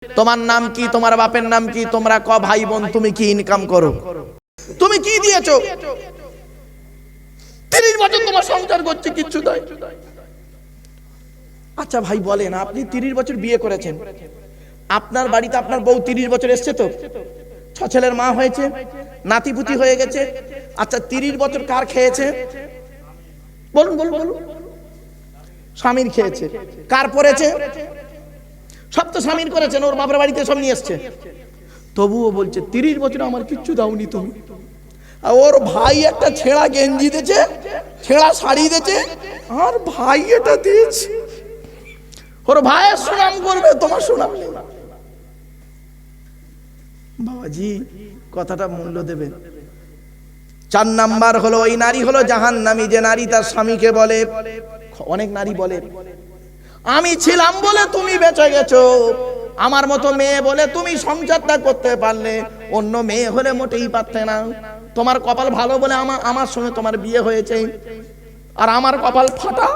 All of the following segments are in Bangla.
তোমার নাম কি, তোমার বাপের নাম কি, তোমরা ক ভাই বোন, তুমি কি ইনকাম করো, তুমি কি দিয়েছো? 30 বছর তোমার সংসার করছে, কিচ্ছু দেয়। আচ্ছা ভাই বলেন, আপনি 30 বছর বিয়ে করেছেন, আপনার বাড়িতে আপনার বউ 30 বছর এসছে তো, 6 ছেলের মা হয়েছে, নাতিপুতি হয়ে গেছে। আচ্ছা 30 বছর কার খেয়েছে? বলুন বলুন বলুন। স্বামীর খেয়েছে। কার পড়েছে? সব তো স্বামীর করেছেন, ওর বাপের বাড়িতে সব নিয়ে এসছে। তবুও বলছে 30 বছর আমার কিচ্ছু দাওনি তুমি। আর ওর ভাই একটা ছেঁড়া গেঞ্জি দিয়েছে, ছেঁড়া শাড়ি দিয়েছে, আর ভাই এটা দিয়েছে। ওর ভাইয়ের সুনাম করবে, তোমার সুনাম নেই। বাবাজি কথাটা মূল্য দেবে। 4 নাম্বার হলো ওই নারী হলো জাহান্নামী, যে নারী তার স্বামীকে বলে, অনেক নারী বলে আমি ছিলাম বলে তুমি বেঁচে গেছো, আমার মতো মেয়ে বলে তুমি সংসারটা করতে পারলে, অন্য মেয়ে হলে মোটেই পারতে না। তোমার কপাল ভালো বলে আমার সঙ্গে তোমার বিয়ে হয়েছে, আর আমার কপাল ফাটা,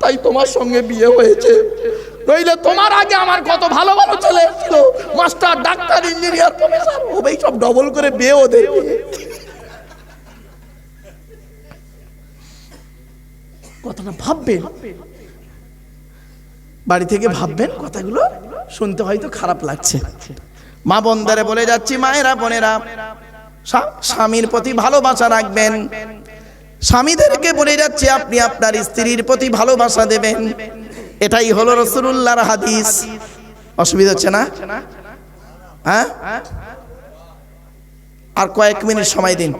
তাই তোমার সঙ্গে বিয়ে হয়েছে। নইলে তোমার আগে আমার কত ভালো ভালো ছেলে ছিল, মাস্টার, ডাক্তার, ইঞ্জিনিয়ার, প্রফেসর, ওই সব ডবল করে বিয়ে ওদের। কথাটা ভাববেন, বাড়ি থেকে ভাববেন, কথাগুলো শুনতে হয়তো খারাপ লাগছে। মা বোনদেরে বলে যাচ্ছি, মায়েরা বোনেরা, স্বামীর প্রতি ভালোবাসা রাখবেন। স্বামীদেরকে বলে যাচ্ছি আপনি আপনার স্ত্রীর প্রতি ভালোবাসা দেবেন। এটাই হলো রাসূলুল্লাহর হাদিস। অসুবিধা হচ্ছে না? হ্যাঁ, আর কয়েক মিনিট সময় দিন।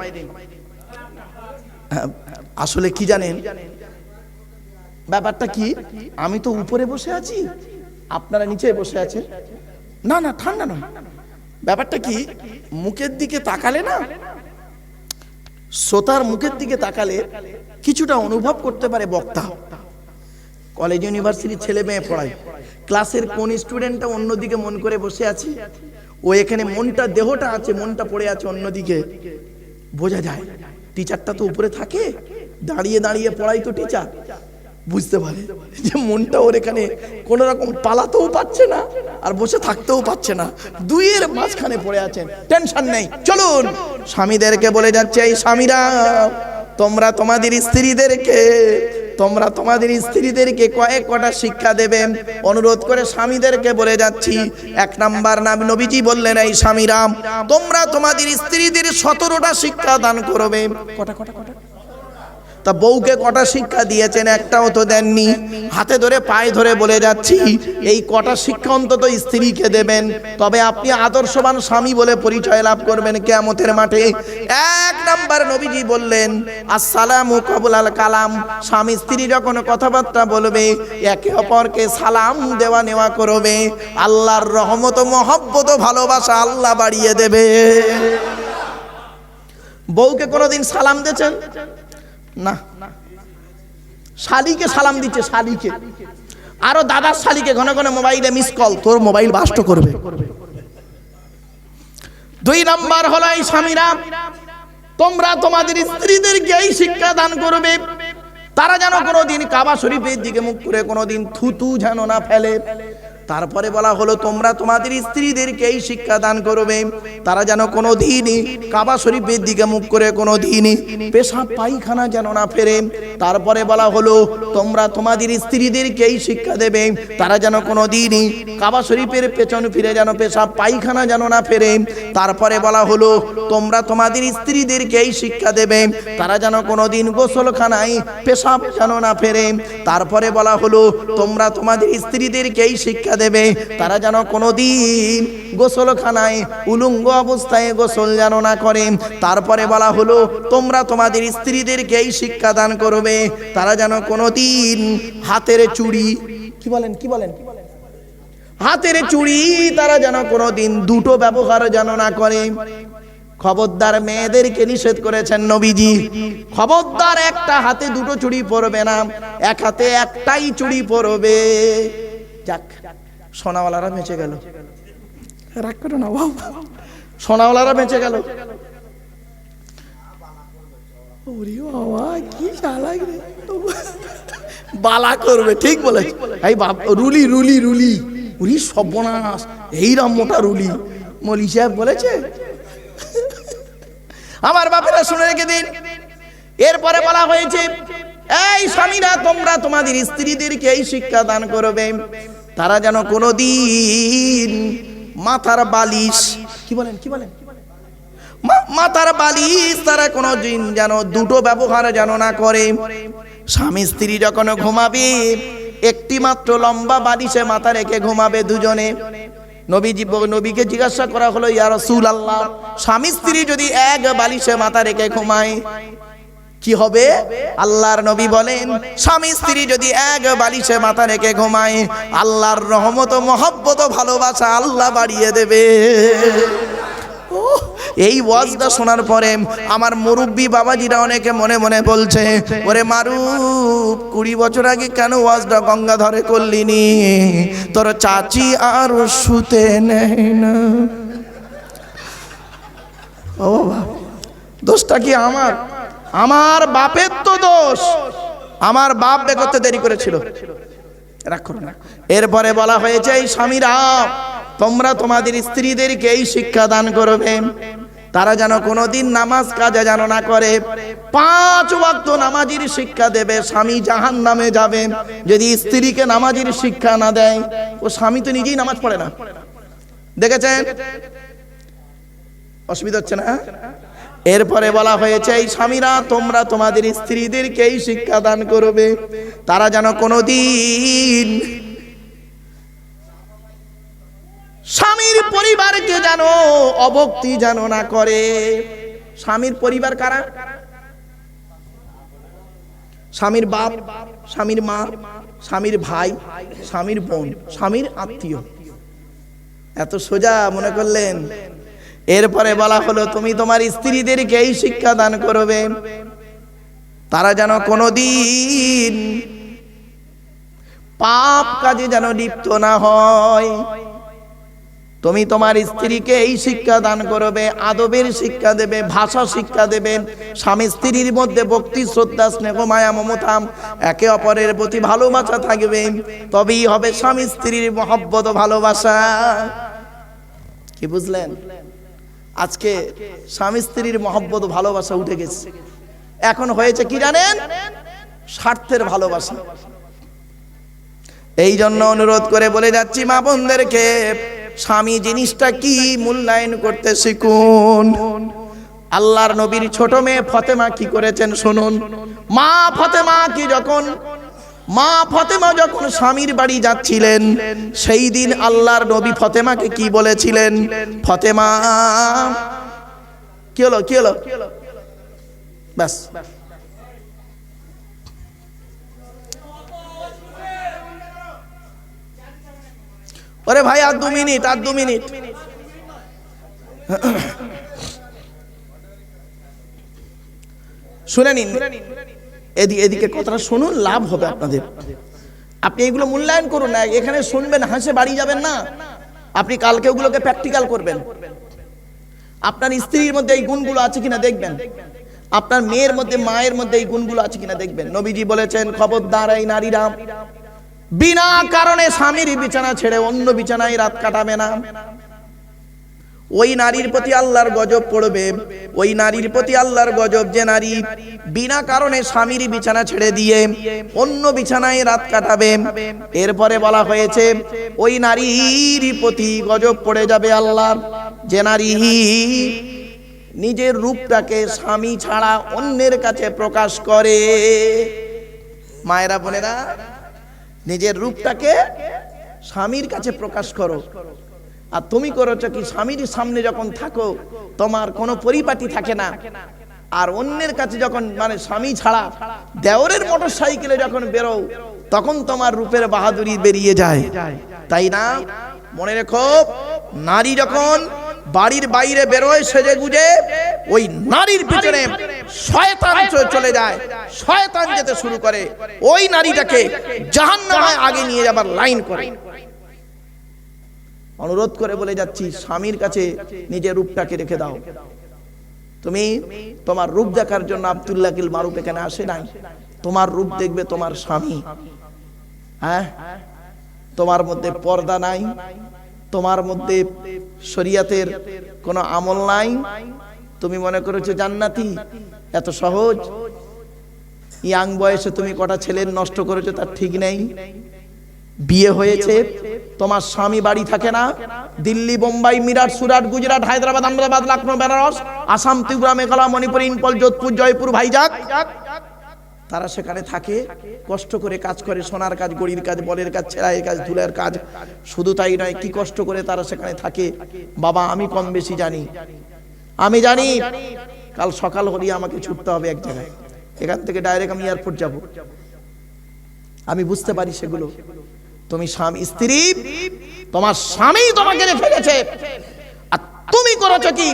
আসলে কি জানেন ব্যাপারটা কি, আমি তো উপরে বসে আছি, আপনারা নিচে বসে আছেন। না না, ঠান্ডা নয়। ব্যাপারটা কি, মুখের দিকে তাকালে না, শ্রোতার মুখের দিকে তাকালে কিছুটা অনুভব করতে পারে বক্তা। কলেজ ইউনিভার্সিটির ছেলে মেয়ে পড়ায়, ক্লাসের কোন স্টুডেন্টটা অন্যদিকে মন করে বসে আছে, ও এখানে মনটা, দেহটা আছে, মনটা পড়ে আছে অন্যদিকে, বোঝা যায়। টিচারটা তো উপরে থাকে, দাঁড়িয়ে দাঁড়িয়ে পড়াই তো টিচার, বুঝতে পারে যে মনটা ওর এখানে কোন রকম পালাতেও পাচ্ছে না আর বসে থাকতেও পাচ্ছে না, দুইয়ের মাঝখানে পড়ে আছেন। টেনশন নেই, চলুন। স্বামীদেরকে বলে যাচ্ছে, এই স্বামীরা তোমরা তোমাদের স্ত্রীদেরকে কয়েক কটা শিক্ষা দেবেন, অনুরোধ করে স্বামীদেরকে বলে যাচ্ছি। 1 নাম্বার নবীজি বললেন, এই স্বামীরা তোমরা তোমাদের স্ত্রীদের 17টা শিক্ষা দান করবে। কটা কটা কটা? তা বউকে কটা শিক্ষা দিয়েছেন? একটাও তো দেননি। হাতে ধরে পায়ে ধরে বলে যাচ্ছি, এই কটা শিক্ষা অন্তত স্ত্রীকে দেবেন, তবে আপনি আদর্শবান স্বামী বলে পরিচয় লাভ করবেন কিয়ামতের মাঠে। 1 নাম্বার নবীজি বললেন, আসসালামু কাবুলাল কালাম। স্বামী স্ত্রী যখন কথাবার্তা বলবে, একে অপরকে সালাম দেওয়া নেওয়া করবে, আল্লাহর রহমত, মহব্বত, ভালোবাসা আল্লাহ বাড়িয়ে দেবে। বউকে কোনোদিন সালাম দিয়েছেন? না। শালিকে সালাম দিচ্ছে, শালিকে, আরো দাদার শালিকে ঘন ঘন মোবাইলে মিস কল, তোর মোবাইল বাস্ট করবে। 2 নাম্বার হলো, এই স্বামীরা তোমরা তোমাদের স্ত্রীদেরকে এই শিক্ষা দান করবে, তারা যেন কোনোদিন কাবা শরীফের দিকে মুখ করে কোনোদিন থুতু যেন না ফেলে। তারপরে বলা হলো, তোমরা তোমাদের স্ত্রীদেরকে এই শিক্ষা দান করবে, তারা যেন কোনোদিনই কাবা শরীফের দিকে মুখ করে কোনোদিনই পেশাব পায়খানা যেন না ফেরে। তারপরে বলা হলো, তোমরা তোমাদের স্ত্রীদেরকে এই শিক্ষা দেবে, তারা যেন কোনোদিনই কাবা শরীফের পেছন ফিরে যেন পেশাব পায়খানা যেন না ফেরে। তারপরে বলা হলো, তোমরা তোমাদের স্ত্রীদেরকে এই শিক্ষা দেবে, তারা যেন কোনোদিন গোসলখানায় পেশাব যেন না ফেরে। তারপরে বলা হলো, তোমরা তোমাদের স্ত্রীদেরকে এই শিক্ষা দেবে, তারা যেন কোনোদিন গোসলখানায় উলঙ্গ অবস্থায় গোসল যেন না করে। তারপরে বলা হলো, তোমরা তোমাদের স্ত্রীদেরকে এই শিক্ষা দান করবে, তারা যেন কোনোদিন হাতের চুড়ি, কি বলেন হাতের চুড়ি তারা যেন কোনোদিন দুটো ব্যবহার যেন না করে। খবরদার, মেয়েদেরকে নিষেধ করেছেন নবীজি, খবরদার একটা হাতে দুটো চুড়ি পরবে না, এক হাতে একটাই চুড়ি পরবে। যাক, সোনাওয়ালারা বেঁচে গেল, রাগ করো না বাবা, সোনাওয়ালারা বেঁচে গেল। ওরে বাবা, কি চালাক রে, বালা করবে, ঠিক বলেছ। এই বাপ, রুলি রুলি রুলি উরি সর্বনাশ, এইরকম মোটা রুলি মলি সাহেব বলেছে। আমার বাপেরা শুনে রেখে দিন। এরপরে বলা হয়েছে, এই স্বামীরা তোমরা তোমাদের স্ত্রীদেরকে এই শিক্ষা দান করবে, তারা যেন কোনোদিন মাথার বালিশ, কি বলেন মাথার বালিশ তারা কোনোদিন যেন দুটো ব্যবহার যেন না করে। স্বামী স্ত্রী যখন ঘুমাবে একটি মাত্র লম্বা বালিশে মাথা রেখে ঘুমাবে দুজনে। নবীকে জিজ্ঞাসা করা হলো, ইয়া রাসূলুল্লাহ, স্বামী স্ত্রী যদি এক বালিশে মাথা রেখে ঘুমায় কি হবে? আল্লাহর নবী বলেন, স্বামী স্ত্রী যদি এক বালিশে মাথা রেখে ঘুমায় আল্লাহর রহমত ও মহব্বত ও ভালোবাসা আল্লাহ বাড়িয়ে দেবে। এই ওয়াজটা শোনার পরে আমার মুরব্বী বাবাজিরা অনেকে মনে মনে বলছে, ওরে মারুফ 20 বছর আগে কেন ওয়াজটা গঙ্গাধরে করলিনি? তোর চাচি আর শুতে নেই না। ও বাবা, দোষটা কি আমার বাপের তো দোষ। আমার বাপ বেকতে দেরি করেছিল, রাখো না। এরপরে বলা হয়েছে, এই স্বামীরা তোমরা তোমাদের স্ত্রীদেরকে এই শিক্ষা দান করবে, তারা যেন কোনোদিন নামাজ কাজা যেন না করে। 5 ওয়াক্ত নামাজের শিক্ষা দেবে। স্বামী জাহান্নামে যাবে যদি স্ত্রীকে নামাজের শিক্ষা না দেয়। ও স্বামী তো নিজেই নামাজ পড়ে না, দেখেছেন? অসুবিধা হচ্ছে না? এরপরে বলা হয়েছে, এই স্বামীরা তোমরা তোমাদের স্ত্রীদেরকে এই শিক্ষা দান করবে, তারা যেন কোনোদিন স্বামীর পরিবারকে যেন অবক্তি যেন না করে। স্বামীর পরিবার কারা? স্বামীর বাপ, স্বামীর মা, স্বামীর ভাই, স্বামীর বোন, স্বামীর আত্মীয়। এত সোজা মনে করলেন? এরপরে বলা হলো, তুমি তোমার স্ত্রীদেরকে এই শিক্ষা দান করবে, তারা যেন কোনোদিন পাপ কাজে যেন লিপ্ত না হয়। তুমি তোমার স্ত্রীকে এই শিক্ষা দান করবে, আদবের শিক্ষা দেবে, ভাষা শিক্ষা দেবে, স্বামী স্ত্রীর মধ্যে ভক্তি শ্রদ্ধা স্নেহ মায়া মমতা একে অপরের প্রতি ভালোবাসা থাকবে, তবেই হবে স্বামী স্ত্রীর মহব্বত ভালোবাসা। কি বুঝলেন? আজকে স্বামী স্ত্রীর মহব্বত ভালোবাসা উঠে গেছে। এখন হয়েছে কি জানেন? স্বার্থের ভালোবাসা। এই জন্য অনুরোধ করে বলে যাচ্ছি মা বোনদেরকে, স্বামী জিনিসটা কি মূল্যায়ন করতে শিখুন। আল্লাহর নবীর ছোট মেয়ে ফাতেমা কি করেছেন শুনুন। মা ফাতেমা যখন স্বামীর বাড়ি যাচ্ছিলেন, সেই দিন আল্লাহর নবী ফাতেমাকে কি বলেছিলেন? ফাতেমা, কি হলো ব্যাস, ওরে ভাই আর 2 মিনিট শুনে নিন, এদিকে কথাটা শুনুন, লাভ হবে আপনাদের। আপনি এগুলো মূল্যায়ন করুন না, এখানে শুনবেন হাসে বাড়ি যাবেন না। আপনি কালকে ওগুলোকে প্র্যাকটিক্যাল করবেন। আপনার স্ত্রীর মধ্যে এই গুণগুলো আছে কিনা দেখবেন, আপনার মেয়ের মধ্যে মায়ের মধ্যে এই গুণগুলো আছে কিনা দেখবেন। নবীজি বলেছেন, খবরদার এই নারীরা বিনা কারণে স্বামীর বিছানা ছেড়ে অন্য বিছানায় রাত কাটাবে না। ওই নারীর প্রতি আল্লাহর গজব পড়বে। ওই নারীর প্রতি আল্লাহর গজব যে নারী বিনা কারণে স্বামীর বিছানা ছেড়ে দিয়ে অন্য বিছানায় রাত কাটাবে। এরপরে বলা হয়েছে, ওই নারীর প্রতি গজব পড়ে যাবে আল্লাহর যে নারী নিজের রূপটাকে স্বামী ছাড়া অন্যের কাছে প্রকাশ করে। মায়েরা বোনেরা, নিজের রূপটাকে স্বামীর কাছে প্রকাশ করো। আর তুমি করেছো কি? স্বামীর সামনে যখন থাকো তোমার কোনো পরিপাটি থাকে না, আর অন্যের কাছে যখন মানে স্বামী ছাড়া দেওরের মোটরসাইকেলে যখন বেরো তখন তোমার রূপের বাহাদুরি বেরিয়ে যায়, তাই না? মনে রেখো, নারী যখন বাড়ির বাইরে বেরোয় সেজে গুজে, ওই নারীর পিছনে শয়তান চলে যায়, শয়তান যেতে শুরু করে, ওই নারীটাকে জাহান্নামে আগে নিয়ে যাবার লাইন করে। অনুরোধ করে বলে যাচ্ছি, স্বামীর কাছে নিজের রূপটাকে রেখে দাও। তুমি তোমার রূপ দেখার জন্য আব্দুল্লাহ কিল মারুফ এখানে আসে নাই, তোমার রূপ দেখবে তোমার স্বামী। হ্যাঁ, তোমার মধ্যে পর্দা নাই, তোমার মধ্যে শরীয়তের কোনো আমল নাই, তুমি মনে করেছো জান্নাতি। এত সহজ? ইয়াং বয়সে তুমি কটা ছেলের নষ্ট করেছো তার ঠিক নেই। বিয়ে হয়েছে, তোমার স্বামী বাড়ি থাকে না, দিল্লি, বোম্বাই, মিরাট, সুরাট, গুজরাট, হায়দ্রাবাদ, আহমেদাবাদ, লখনৌ, বেনারস, আসাম, ত্রিপুরা, মেঘালয়, মণিপুর, ইম্ফল, যোধপুর, জয়পুর, ভাইজাগ, তারা সেখানে থাকে, কষ্ট করে কাজ করে, সোনার কাজ, গড়ির কাজ, বলের কাজ, ছেঁড়াইয়ের কাজ, ধুলের কাজ। শুধু তাই নয়, কি কষ্ট করে তারা সেখানে থাকে বাবা আমি কম বেশি জানি। আমি জানি কাল সকাল হলেই আমাকে ছুটতে হবে এক জায়গায়, এখান থেকে ডাইরেক্ট আমি এয়ারপোর্ট যাব। আমি বুঝতে পারি সেগুলো। তুমি স্বামী স্ত্রী, তোমার স্বামী তোমাকে রেখে গেছে, আর তুমি করেছো কি?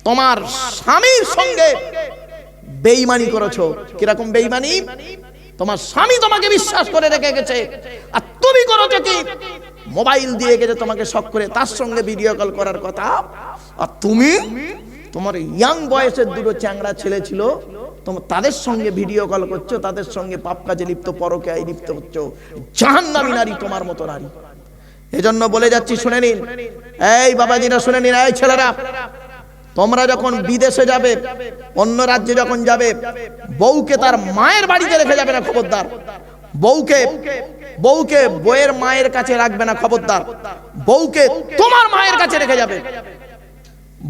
তোমার স্বামীর সঙ্গে বেঈমানি করেছো। কিরকম বেঈমানি? তোমার স্বামী তোমাকে বিশ্বাস করে রেখে গেছে, আর তুমি করেছো কি? মোবাইল দিয়ে গেছে তোমাকে শখ করে, তার সঙ্গে ভিডিও কল করার কথা, আর তুমি তোমার ইয়াং বয়সের দুটো চ্যাংড়া ছেলে ছিল, তাদের সঙ্গে ভিডিও কল করছো, তাদের সঙ্গে পাপ কাজে লিপ্ত, পরকীয়ায় লিপ্ত হচ্ছ। জাহান্নামী নারী তোমার মতো নারী। এজন্য বলে যাচ্ছি, শুনে নিন, এই বাবাজিরা শুনে নিন, এই ছেলেরা, তোমরা যখন বিদেশে যাবে, অন্য রাজ্যে যখন যাবে, বউকে তার মায়ের বাড়িতে রেখে যাবে না, খবরদার। বউকে বউয়ের মায়ের কাছে রাখবে না, খবরদার। বউকে তোমার মায়ের কাছে রেখে যাবে।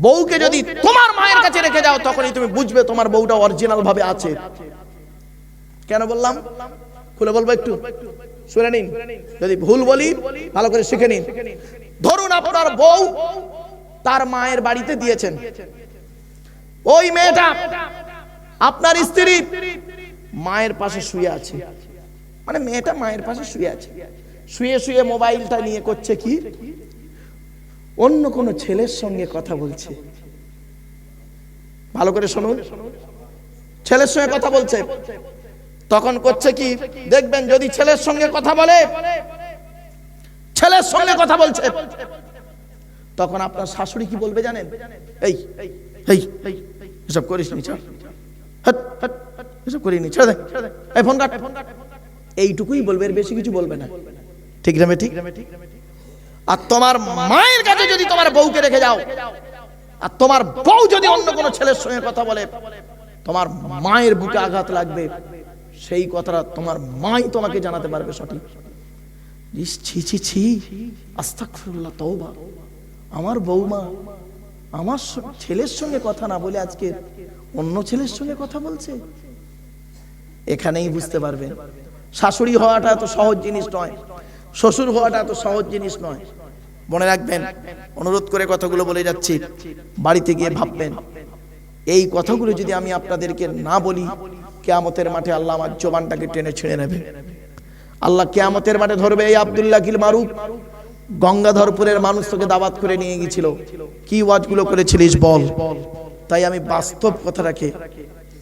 বউকে যদি তোমার মায়ের কাছে রেখে যাও, তখনই তুমি বুঝবে তোমার বউটা অরিজিনাল ভাবে আছে। কেন বললাম খুলে বলবো, একটু শুনে নিন। যদি ভুল বলি ভালো করে শিখে নিন। ধরুন আপনার বউ তার মায়ের বাড়িতে দিয়েছেন, ওই মেয়েটা আপনার স্ত্রী মায়ের পাশে শুয়ে আছে, মানে মেয়েটা মায়ের পাশে শুয়ে আছে, শুয়ে শুয়ে মোবাইলটা নিয়ে করছে কি? অন্য কোন ছেলের সঙ্গে কথা বলছে। ভালো করে শুনুন, ছেলের সঙ্গে কথা বলছে। তখন করছে কি? দেখবেন যদি ছেলের সঙ্গে কথা বলে, ছেলের সঙ্গে কথা বলছে, তখন আপনার শাশুড়ি কি বলবে জানেন? এই এই এসব করিস নি, এসব করিনি, ছেড়ে দে, এই ফোন কাট, এইটুকুই বলবে, এর বেশি কিছু বলবে না। ঠিক না? ঠিক। আর তোমার মায়ের কাছে যদি তোমার বউকে রেখে যাও, আর তোমার বউ যদি অন্য কোনো ছেলের সঙ্গে কথা বলে, তোমার মায়ের বুকে আঘাত লাগবে। সেই কথাটা তোমার মাই তোমাকে জানাতে পারবে সঠিক। ছি ছি ছি, আস্তাগফিরুল্লাহ, তওবা, আমার বউমা আমার ছেলের সঙ্গে কথা না বলে আজকে অন্য ছেলের সঙ্গে কথা বলছে। এখানেই বুঝতে পারবেন শাশুড়ি হওয়াটা এত সহজ জিনিস নয়, শ্বশুর হওয়াটা এত সহজ জিনিস নয়। মনে রাখবেন, অনুরোধ করে কথাগুলো বলে যাচ্ছি, বাড়িতে গিয়ে ভাববেন। এই কথাগুলো যদি আমি আপনাদেরকে না বলি, কিয়ামতের মাঠে আল্লাহ আমার জবানটাকে টেনে ছিঁড়ে নেবে। আল্লাহ কিয়ামতের মাঠে ধরবে। এই আব্দুল্লাহ কিল মারুফ গঙ্গাধরপুরের মানুষ তোকে দাওয়াত করে নিয়ে গিয়েছিল, কি ওয়াজগুলো করেছিলিস বল। তাই আমি বাস্তব কথাটাকে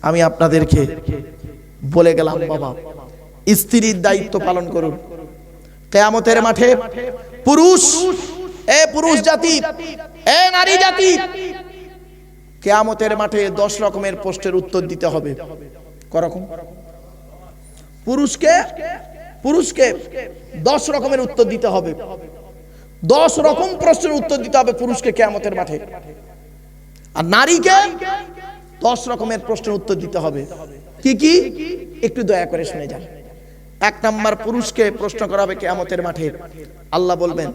আমি আপনাদেরকে বলে গেলাম, বাবা স্ত্রীর দায়িত্ব পালন করুন। কিয়ামতের মাঠে পুরুষ, এ পুরুষ জাতি, এ নারী জাতি, কিয়ামতের মাঠে 10 রকমের প্রশ্নের উত্তর দিতে হবে। করকম? পুরুষকে 10 রকমের উত্তর দিতে হবে। 10 রকম প্রশ্নের উত্তর দিতে হবে পুরুষকে কিয়ামতের মাঠে। আর নারীকে 10 রকমের প্রশ্নের উত্তর দিতে হবে। কি কি? একটু দয়া করে শুনে যান। 1 নাম্বার, পুরুষকে প্রশ্ন করা হবে কিয়ামতের মাঠে। আল্লাহ বলবেন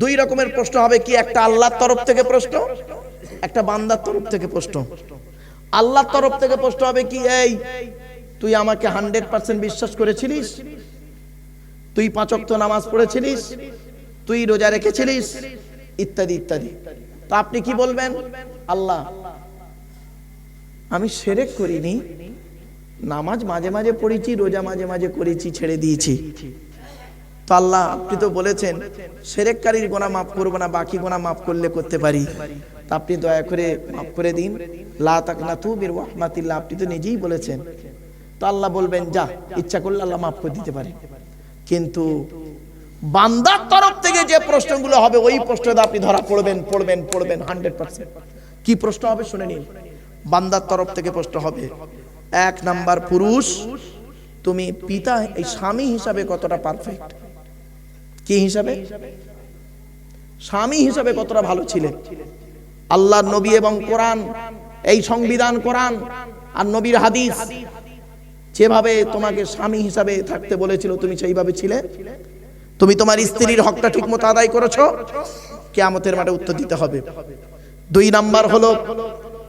2 রকমের প্রশ্ন হবে। কি? একটা আল্লাহর তরফ থেকে প্রশ্ন, একটা বান্দার তরফ থেকে প্রশ্ন। আল্লাহর তরফ থেকে প্রশ্ন হবে কি? এই তুই আমাকে 100% বিশ্বাস করেছিলিস? তুই 5 ওয়াক্ত নামাজ পড়েছিলিস? তুই রোজা রেখেছিলিস? ইত্যাদি ইত্যাদি। তো আপনি কি বলবেন? আল্লাহ, আমি শিরক করিনি, নামাজ মাঝে মাঝে পড়েছি, রোজা মাঝে মাঝে করেছি, ছেড়ে দিয়েছি। তো আল্লাহ, আপনি তো বলেছেন শিরককারীর গুনাহ মাফ করব না, বাকি গুনাহ মাফ করলে করতে পারি। তা আপনি দয়া করে মাফ করে দিন। লা তাকনাতু মির রাহমাতিল্লাহ, আপনি তো নিজেই বলেছেন। তো আল্লাহ বলবেন, যা, ইচ্ছা করলে আল্লাহ মাফ করে দিতে পারে। কিন্তু বান্দার তরফ থেকে যে প্রশ্নগুলো হবে, ওই প্রশ্নটা আপনি ধরা পড়বেন 100%। কি প্রশ্ন হবে শুনে নিন। বান্দার তরফ থেকে প্রশ্ন হবে। 1 নাম্বার, পুরুষ তুমি পিতা এই স্বামী হিসাবে কতটা পারফেক্ট, কি হিসাবে? স্বামী হিসাবে কতটা ভালো ছিলেন। আল্লাহর নবী এবং কোরআন, এই সংবিধান কোরআন আর নবীর হাদিস যেভাবে তোমাকে স্বামী হিসাবে থাকতে বলেছিল তুমি সেইভাবে ছিলে? তুমি তোমার স্ত্রীর হকটা ঠিকমতো আদায় করেছো? কিয়ামতের মাঠে উত্তর দিতে হবে। 2 নাম্বার হলো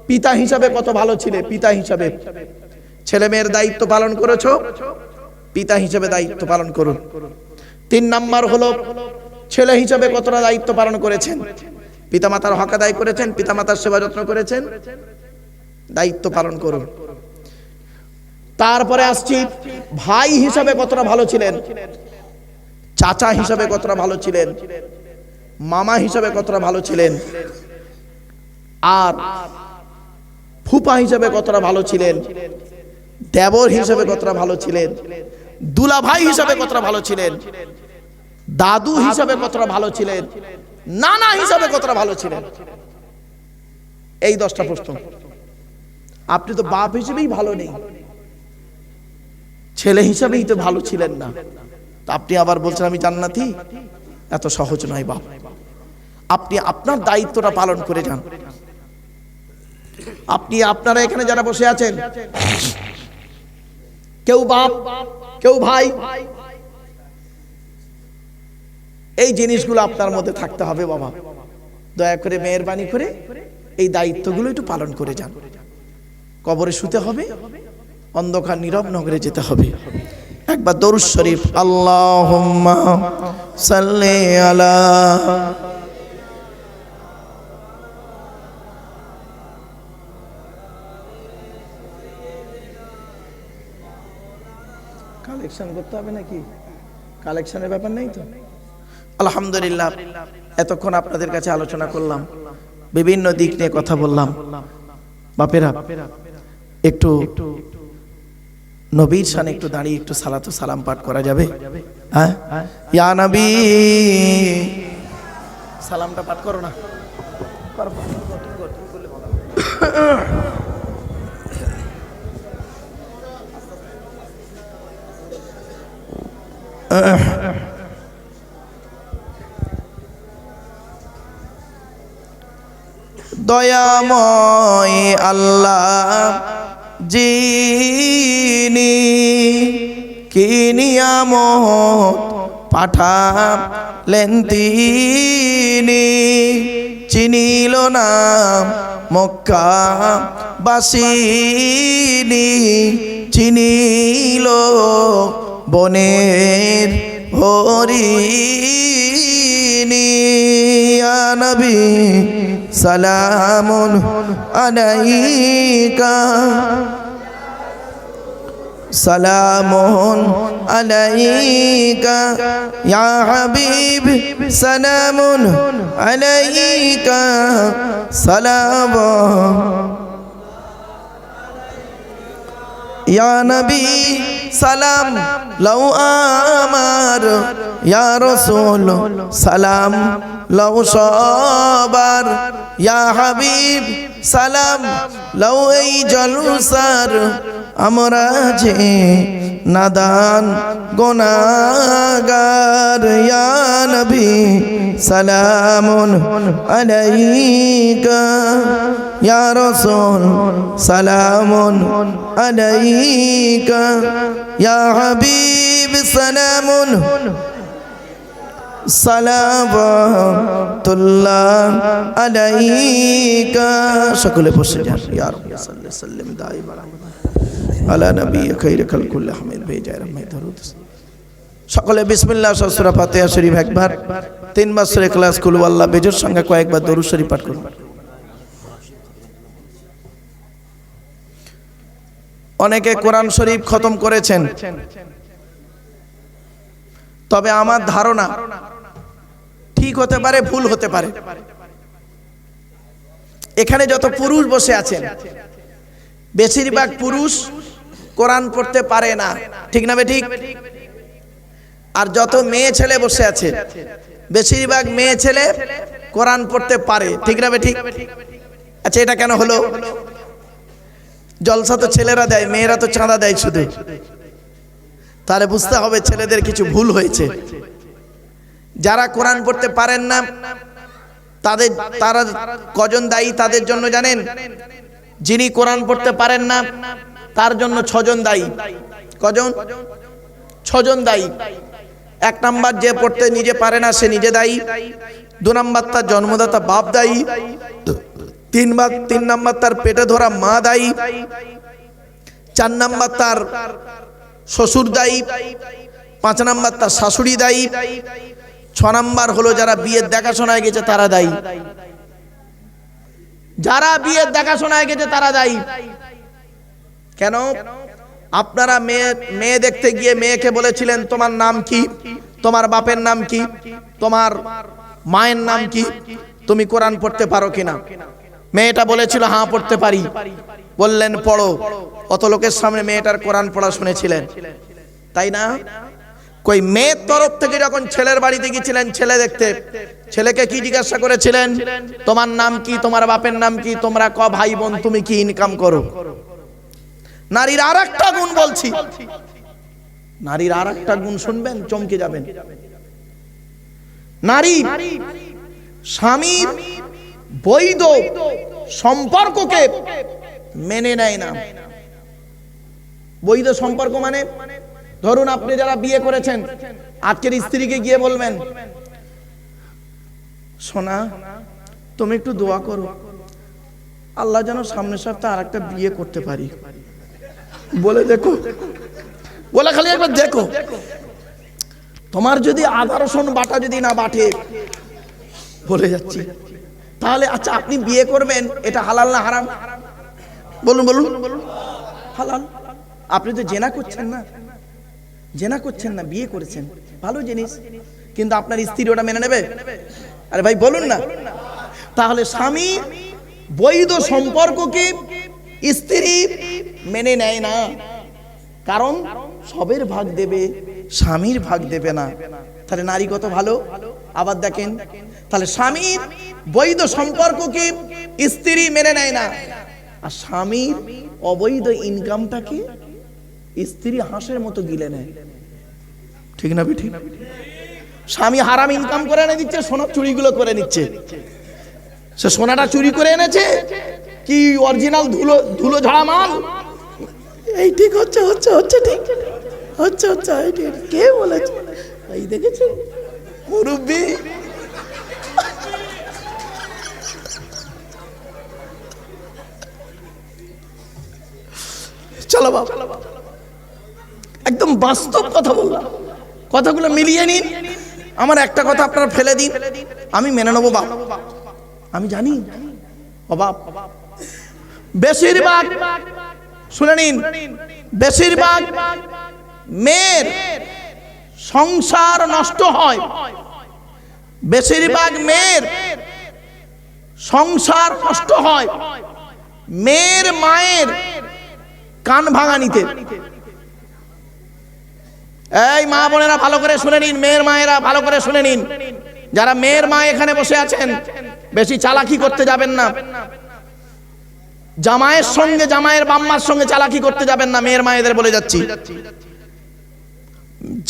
পিতা হিসাবে কত ভালো ছিলে। পিতা হিসাবে ছেলে মেয়ের দায়িত্ব পালন করেছো, পিতা হিসাবে দায়িত্ব পালন করুন। 3 নাম্বার হলো ছেলে হিসাবে কতটা দায়িত্ব পালন করেছেন, পিতামাতার হক আদায় করেছেন, পিতামাতার সেবা যত্ন করেছেন, দায়িত্ব পালন করুন। তারপরে আসছি ভাই হিসাবে কতটা ভালো ছিলেন, চাচা হিসাবে কতটা ভালো ছিলেন, মামা হিসাবে কতটা ভালো ছিলেন, আর ফুপা হিসাবে কতটা ভালো ছিলেন, দেবর হিসাবে কতটা ভালো ছিলেন, দুলা ভাই হিসাবে কতটা ভালো ছিলেন, দাদু হিসাবে কতটা ভালো ছিলেন, নানা হিসাবে কতটা ভালো ছিলেন। এই 10টা প্রশ্ন। আপনি তো বাপ হিসেবেই ভালো নেই, ছেলে হিসাবেই তো ভালো ছিলেন না, তা আপনি আবার বলছেন আমি জান্নাতি? এত সহজ নয় বাপ। আপনি আপনার দায়িত্বটা পালন করে যান। আপনারা এখানে যারা বসে আছেন, কেউ বাপ, কেউ ভাই, এই জিনিসগুলো আপনার মধ্যে থাকতে হবে বাবা। দয়া করে মেহেরবানি করে এই দায়িত্বগুলো একটু পালন করে যান। কবরে শুতে হবে, অন্ধকার নীরব নগরে যেতে হবে। একবার দরুদ শরীফ, আল্লাহুম্মা সাল্লি আলা। কালেকশন করতে হবে নাকি? কালেকশনের ব্যাপার নেই তো? আলহামদুলিল্লাহ, এতক্ষণ আপনাদের কাছে আলোচনা করলাম, বিভিন্ন দিক নিয়ে কথা বললাম। বাপেরা, একটু নবীর শানে একটু দাঁড়িয়ে একটু সালাতু সালাম পাঠ করা যাবে? হ্যাঁ, ইয়া নবী, সালামটা পাঠ করো না। দয়াময় আল্লাহ যিনি কি নিয়ামত পাঠালেন তিনি, চিনিল না মক্কা বাসিনী, চিনিল বনের হরিণী। ইয়া নবী সালামুন আলাইকা, সালামুন আলাইকা ইয়া হাবিব, সালামুন আলাইকা, সালাম ইয়া নবী, সালাম লও আমার, ইয়া রাসূল সালাম লও সবার, ইয়া হাবিব সালাম লও এই জলসার, আমরা যে নাদান গুনাহগার। ইয়া নবী সালামুন আলাইকা, ইয়া রাসূল সালামুন আলাইকা, ইয়া হাবিব সালামুন সালাওয়াতুল্লাহ আলাইকা। সকলে বসে যান। ইয়া রাব্বি সাল্লি সাল্লিম দাইমান আলা নবী খায়র খালকুল্লাহ হামিদ বেজায় রহমত দরুদ। সকলে বিসমিল্লাহ সূরা ফাতিহা শরীফ একবার, 3 বার সূরা ইখলাস কুল আল্লাহ বেজোর সঙ্গে কয়েকবার দরুদ শরীফ পাঠ করুন। অনেকে কোরআন শরীফ খতম করেছেন, তবে আমার ধারণা ঠিক হতে পারে, ভুল হতে পারে। এখানে যত পুরুষ বসে আছেন, বেশিরভাগ পুরুষ কোরআন পড়তে পারে না, ঠিক না ঠিক? আর যত মেয়ে ছেলে বসে আছে, বেশিরভাগ মেয়ে ছেলে কোরআন পড়তে পারে, ঠিক না ঠিক? আচ্ছা, এটা কেন হলো? জলসা তো ছেলেরা দেয়, মেয়েরা তো চাঁদা দেয় শুধু। তাহলে বুঝতে হবে ছেলেদের কিছু ভুল হয়েছে। যারা কোরআন পড়তে পারেন না তারা কজন দায়ী তাদের জন্য জানেন? যিনি কোরআন পড়তে পারেন না তার জন্য 6 জন দায়ী। কজন? 6 জন দায়ী। 1 নাম্বার, যে পড়তে নিজে পারে না সে নিজে দায়ী। 2 নাম্বার, তার জন্মদাতা বাপ দায়ী। 3 নাম্বার, তার পেটে ধরা মা দায়ী। 4 নাম্বার, তার শ্বশুর দায়ী। 5 নাম্বার, তার শাশুড়ি দায়ী। 6 নাম্বার হলো যারা বিয়ের দেখাশোনায় গেছে তারা দায়ী। যারা বিয়ের দেখাশোনায় গেছে তারা দায়ী। কেন? আপনারা মেয়ে দেখতে গিয়ে মেয়েকে বলেছিলেন তোমার নাম কি, তোমার বাপের নাম কি, তোমার মায়ের নাম কি, তুমি কোরআন পড়তে পারো কিনা? মেয়েটা বলেছিল হ্যাঁ পড়তে পারি। বললেন পড়ো। অত লোকের সামনে মেয়েটার কোরআন পড়া শুনেছিলেন, তাই না? কই মেয়ের তরফ থেকে যখন ছেলের বাড়িতে গিয়েছিলেন ছেলে দেখতে, ছেলেকে কি জিজ্ঞাসা করেছিলেন? তোমার নাম কি, তোমার বাপের নাম কি, তোমরা ক ভাই বোন, তুমি কি ইনকাম করো? নারীর আর একটা গুণ বলছি, নারীর আর একটা গুণ শুনবেন চমকে যাবেন। নারী স্বামীর বৈধ সম্পর্ককে মেনে নেয় না। বৈধ সম্পর্ক মানে ধরুন আপনি যারা বিয়ে করেছেন আজকের স্ত্রীকে গিয়ে বলবেন সোনা তুমি একটু দোয়া করো আল্লাহ যেন সামনের সপ্তাহে আরেকটা বিয়ে করতে পারি। বলে দেখো, বলে খালি একবার দেখো, তোমার যদি আদা রসুন বাটা যদি না বাটে, বলে যাচ্ছি, তাহলে আচ্ছা আপনি বিয়ে করবেন, এটা হালাল না হারাম? বলুন বলুন। হালাল। আপনি তো জেনা করছেন না, জেনা করছেন না, বিয়ে করেছেন, ভালো জিনিস, কিন্তু আপনার স্ত্রী ওটা মেনে নেবে? আরে ভাই বলুন না। তাহলে স্বামী বৈধ সম্পর্ককে স্ত্রী মেনে নেয় না, কারণ সবের ভাগ দেবে, স্বামীর ভাগ দেবে না। তাহলে নারী কত ভালো। আবার দেখেন, তাহলে স্বামীর বৈধ সম্পর্ককে স্ত্রী মেনে নেয় না, আর স্বামীর অবৈধ ইনকামটাকে স্ত্রী হাঁসের মতো গিলে নেয়। ঠিক না ঠিক? স্বামী হারাম ইনকাম করে এনে দিচ্ছে, সোনার চুরিগুলো করে নিচ্ছে। সে সোনাটা চুরি করে এনেছে কি অরিজিনাল ধুলো ধুলো ঝাড়া মাল? এই ঠিক হচ্ছে হচ্ছে হচ্ছে ঠিক হচ্ছে হচ্ছে। কে বলেছে? এই দেখেছেন মুরব্বি। চলো বাবা, একদম বাস্তব কথা বললাম, কথাগুলো মিলিয়ে নিন। আমার একটা কথা আপনারা ফেলে দিন, আমি মেনে নেবো বাপ। আমি জানি বাপ বেশিরভাগ, শুনে নিন, বেশিরভাগ মেয়ের সংসার নষ্ট হয়, বেশিরভাগ মেয়ের সংসার নষ্ট হয় মেয়ের মায়ের কান ভাঙানিতে। এই মা বোনেরা ভালো করে শুনে নিন, মেয়ের মায়েরা ভালো করে শুনে নিন, যারা মেয়ের মা এখানে বসে আছেন বেশি চালাকি করতে যাবেন না। জামাইয়ের সঙ্গে, জামাইয়ের বাম্মার সঙ্গে চালাকি করতে যাবেন না। মেয়ের মায়েদের বলে যাচ্ছি,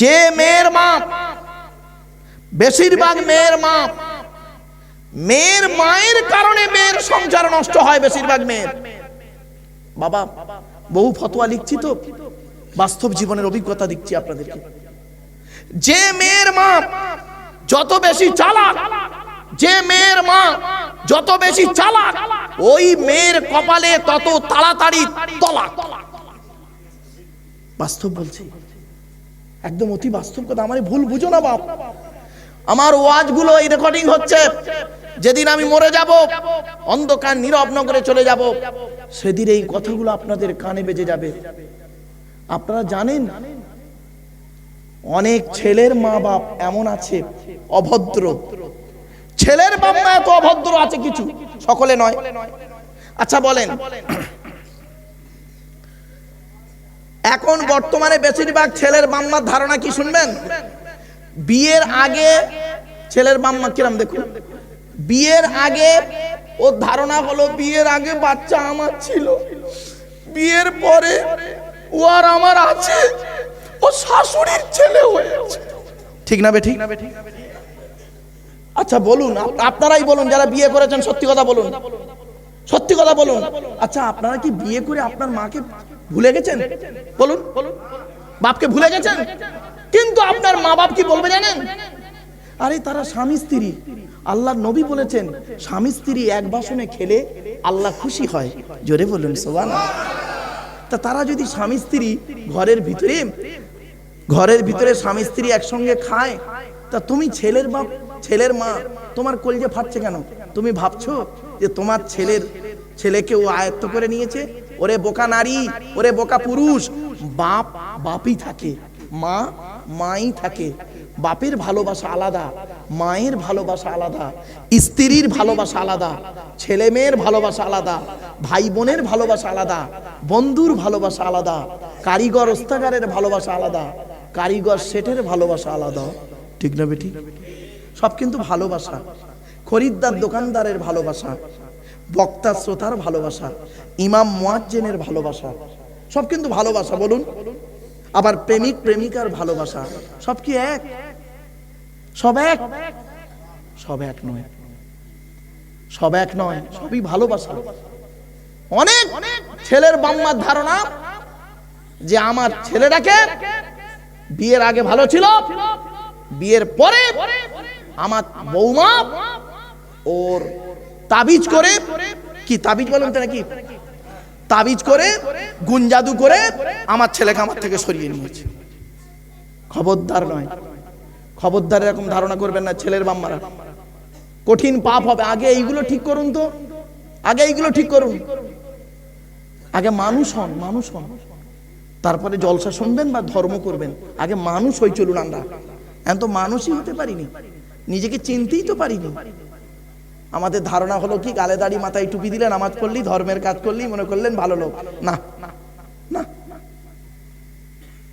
যে মেয়ের মা, বেশিরভাগ মেয়ের মা, মেয়ের মায়ের কারণে মেয়ের সংসার নষ্ট হয় বেশিরভাগ মেয়ের। বাবা বহু ফতোয়া লিখছি তো, বাস্তব জীবনের অভিজ্ঞতা দিচ্ছি আপনাদেরকে। যে মেয়ের মা যত বেশি চালাক, যে মেয়ের মা যত বেশি চালাক, ওই মেয়ের কপালে তত তাড়াতাড়ি তলাক। বাস্তব বলছি, একদম অতি বাস্তব কথা। আমার ভুল বুঝো না বাপ। আমার ওয়াজগুলো এই রেকর্ডিং হচ্ছে, যেদিন আমি মরে যাব, অন্ধকার নীরব নগরে চলে যাব, সেদিন এই কথাগুলো আপনাদের কানে বেজে যাবে। আপনারা জানেন অনেক ছেলের মা বাপ এমন আছে অভদ্র, ছেলের বাপ মা এত অভদ্র আছে কিছু, সকলে নয়। আচ্ছা বলেন, এখন বর্তমানে বেশিরভাগ ছেলের বাম্মার ধারণা কি শুনবেন? বিয়ের আগে ছেলের বাম্মা কিরম দেখুন, বিয়ের আগে ওর ধারণা হলো বিয়ের আগে বাচ্চা আমার ছিল, বিয়ের পরে ও আর আমার আছে, ও শাশুড়ির ছেলে হয়েছে। ঠিক না বেঠিক? আচ্ছা বলুন, আপনারাই বলুন যারা বিয়ে করেছেন, সত্যি কথা বলুন, সত্যি কথা বলুন। আচ্ছা আপনারা কি বিয়ে করে আপনার মাকে ভুলে গেছেন? বলুন, বাপকে ভুলে গেছেন? কিন্তু আপনার মা বাপ কি বলবে জানেন? আরে তারা স্বামী স্ত্রী, আল্লাহর নবী বলেছেন স্বামী স্ত্রী এক বাসনে খেলে আল্লাহ খুশি হয়। জোরে বলুন সুবহানাল্লাহ। তা তারা যদি স্বামী স্ত্রী ঘরের ভিতরে স্বামী স্ত্রী একসঙ্গে খায়, তা তুমি ছেলের বাপ ছেলের মা তোমার কলিজা ফাটছে কেন? তুমি ভাবছো যে তোমার ছেলেকে ও আয়ত্ত করে নিয়েছে? ওরে বোকা নারী, ওরে বোকা পুরুষ, বাপ বাপই থাকে, মা মাই থাকে। বাপের ভালোবাসা আলাদা, মায়ের ভালোবাসা আলাদা, স্ত্রীর ভালোবাসা আলাদা, ছেলে মেয়ের ভালোবাসা আলাদা, ভাই বোনের ভালোবাসা আলাদা, বন্ধুর ভালোবাসা আলাদা, কারিগর ওস্তাগারের ভালোবাসা আলাদা, কারিগর সেটের ভালোবাসা আলাদা। ঠিক না বেটি? সব কিন্তু ভালোবাসা। খরিদ্দার দোকানদারের ভালোবাসা, বক্তা শ্রোতার ভালোবাসা, ইমাম মুয়াজ্জিনের ভালোবাসা, সব কিন্তু ভালোবাসা। বলুন, আবার প্রেমিক প্রেমিকার ভালোবাসা, সব কি এক? সব এক? সব এক নয়, সব এক নয়, সবই ভালোবাসা। অনেক ছেলের বাম্মার ধারণা যে আমার ছেলেটাকে বিয়ের আগে ভালো ছিল, বিয়ের পরে আমার বৌমা ওর তাবিজ করে, কি তাবিজ বলেন তো নাকি, তাবিজ করে গুণ জাদু করে আমার ছেলেকে আমার থেকে সরিয়ে নিয়েছে। খবরদার নয়, খবরদার এরকম ধারণা করবেন না ছেলের বাম্মারা, কঠিন পাপ হবে। আগে এইগুলো ঠিক করুন তো, আগে এইগুলো ঠিক করুন, আগে মানুষ হন, মানুষ হন, তারপরে জলসা শুনবেন বা ধর্ম করবেন। আগে মানুষ হই চলুন। আমরা এখন তো মানুষই হতে পারিনি, নিজেকে চিনতেই তো পারিনি। আমাদের ধারণা হলো কি, গালে দাড়ি মাথায় টুপি দিলে নামাজ পড়লি, ধর্মের কাজ করলি, মনে করলেন ভালো লোক। না না,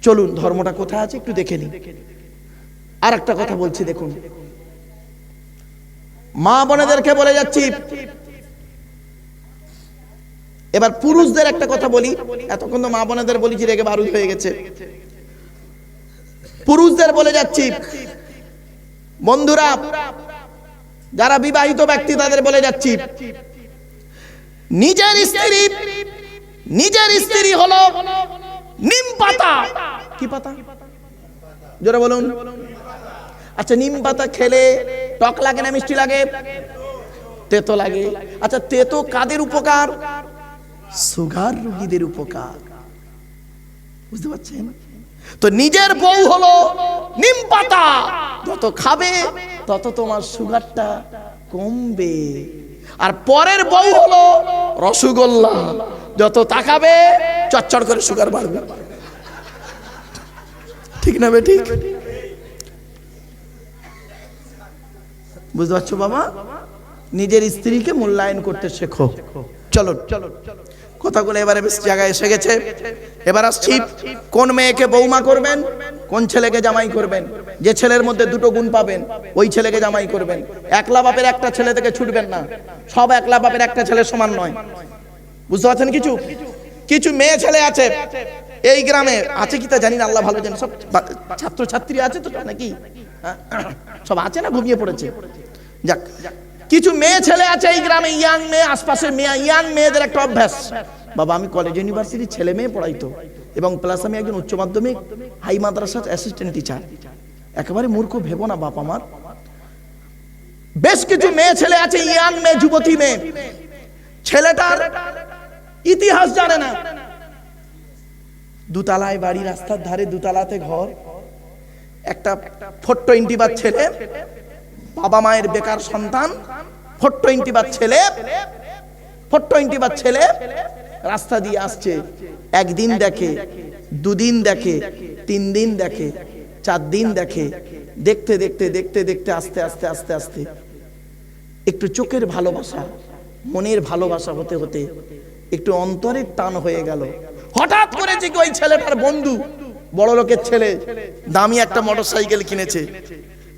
চলুন ধর্মটা কোথায় আছে একটু দেখে নিন। আর একটা কথা বলছি দেখুন, মা বোনেদেরকে বলে যাচ্ছি, এবার পুরুষদের একটা কথা বলি। এতক্ষণ তো মা বোনেদের বলেছি, রেগে বারুদ হয়ে গেছে। পুরুষদের বলে যাচ্ছি, বন্ধুরা যারা বিবাহিত ব্যক্তি তাদের বলে যাচ্ছি, নিজের স্ত্রী হলো নিম পাতা। কি পাতা? জোরে বলুন। আচ্ছা নিম পাতা খেলে টক লাগে না মিষ্টি লাগে? তেতো লাগে। আচ্ছা তেতো কাদের উপকার? সুগার রোগীদের উপকার। বুঝতে পারছেন তো? নিজের বউ হলো নিম পাতা, যত খাবে তত তোমার সুগারটা কমবে। আর পরের বউ হলো রসগোল্লা, যত তাকাবে চচ্চড় করে সুগার বাড়বে। ঠিক না বেটি? বুঝতে পারছো বাবা? নিজের স্ত্রীকে মূল্যায়ন করতে শেখো। চলো চলো, কথাগুলো এবারে বেশ জায়গায় এসে গেছে। এবার আসছি, কোন মেয়েকে বৌমা করবেন, কোন ছেলেকে জামাই করবেন। যে ছেলের মধ্যে দুটো গুণ পাবেন ওই ছেলেকে জামাই করবেন। একলা বাপের একটা ছেলে থেকে ছুটবেন না, সব একলা বাপের একটা ছেলের সমান নয়। বুঝতে পারছেন? কিছু কিছু মেয়ে ছেলে আছে এই গ্রামে, আছে কি তা জানি না, আল্লাহ ভালো জানে। সব ছাত্র ছাত্রী আছে তো নাকি, সব আছে না ঘুমিয়ে পড়েছে? যাক, কিছু মেয়ে ছেলে আছে এই গ্রামে, ইয়াং মেয়ে, আশপাশের মেয়ে, ইয়াং মেয়েদের একটা অভ্যাস, বাবা আমি কলেজ ইউনিভার্সিটির ছেলে মেয়ে পড়াইতো, এবং প্লাস আমি একজন উচ্চ মাধ্যমিক হাই মাদ্রাসার অ্যাসিস্ট্যান্ট টিচার। একেবারে মূর্খ ভেবো না বাপ আমার। বেশ কিছু মেয়ে ছেলে আছে, ইয়াং মেয়ে, যুবতী মেয়ে, ছেলেটার ইতিহাস জানে না। দুতলায় বাড়ি, রাস্তার ধারে দুতলাতে ঘর, একটা 420 ছেলে, বাবা মায়ের বেকার সন্তান, 420 ছেলে, 420 ছেলে রাস্তা দিয়ে আসছে। একদিন দেখে, দুদিন দেখে, 3 দিন দেখে, 4 দিন দেখে, দেখতে দেখতে দেখতে দেখতে আস্তে আস্তে আস্তে আস্তে একটু চোখের ভালোবাসা, মনের ভালোবাসা হতে হতে একটু অন্তরের টান হয়ে গেল। হঠাৎ করে যে ওই ছেলেটার বন্ধু, বড় লোকের ছেলে, দামি একটা মোটরসাইকেল কিনেছে।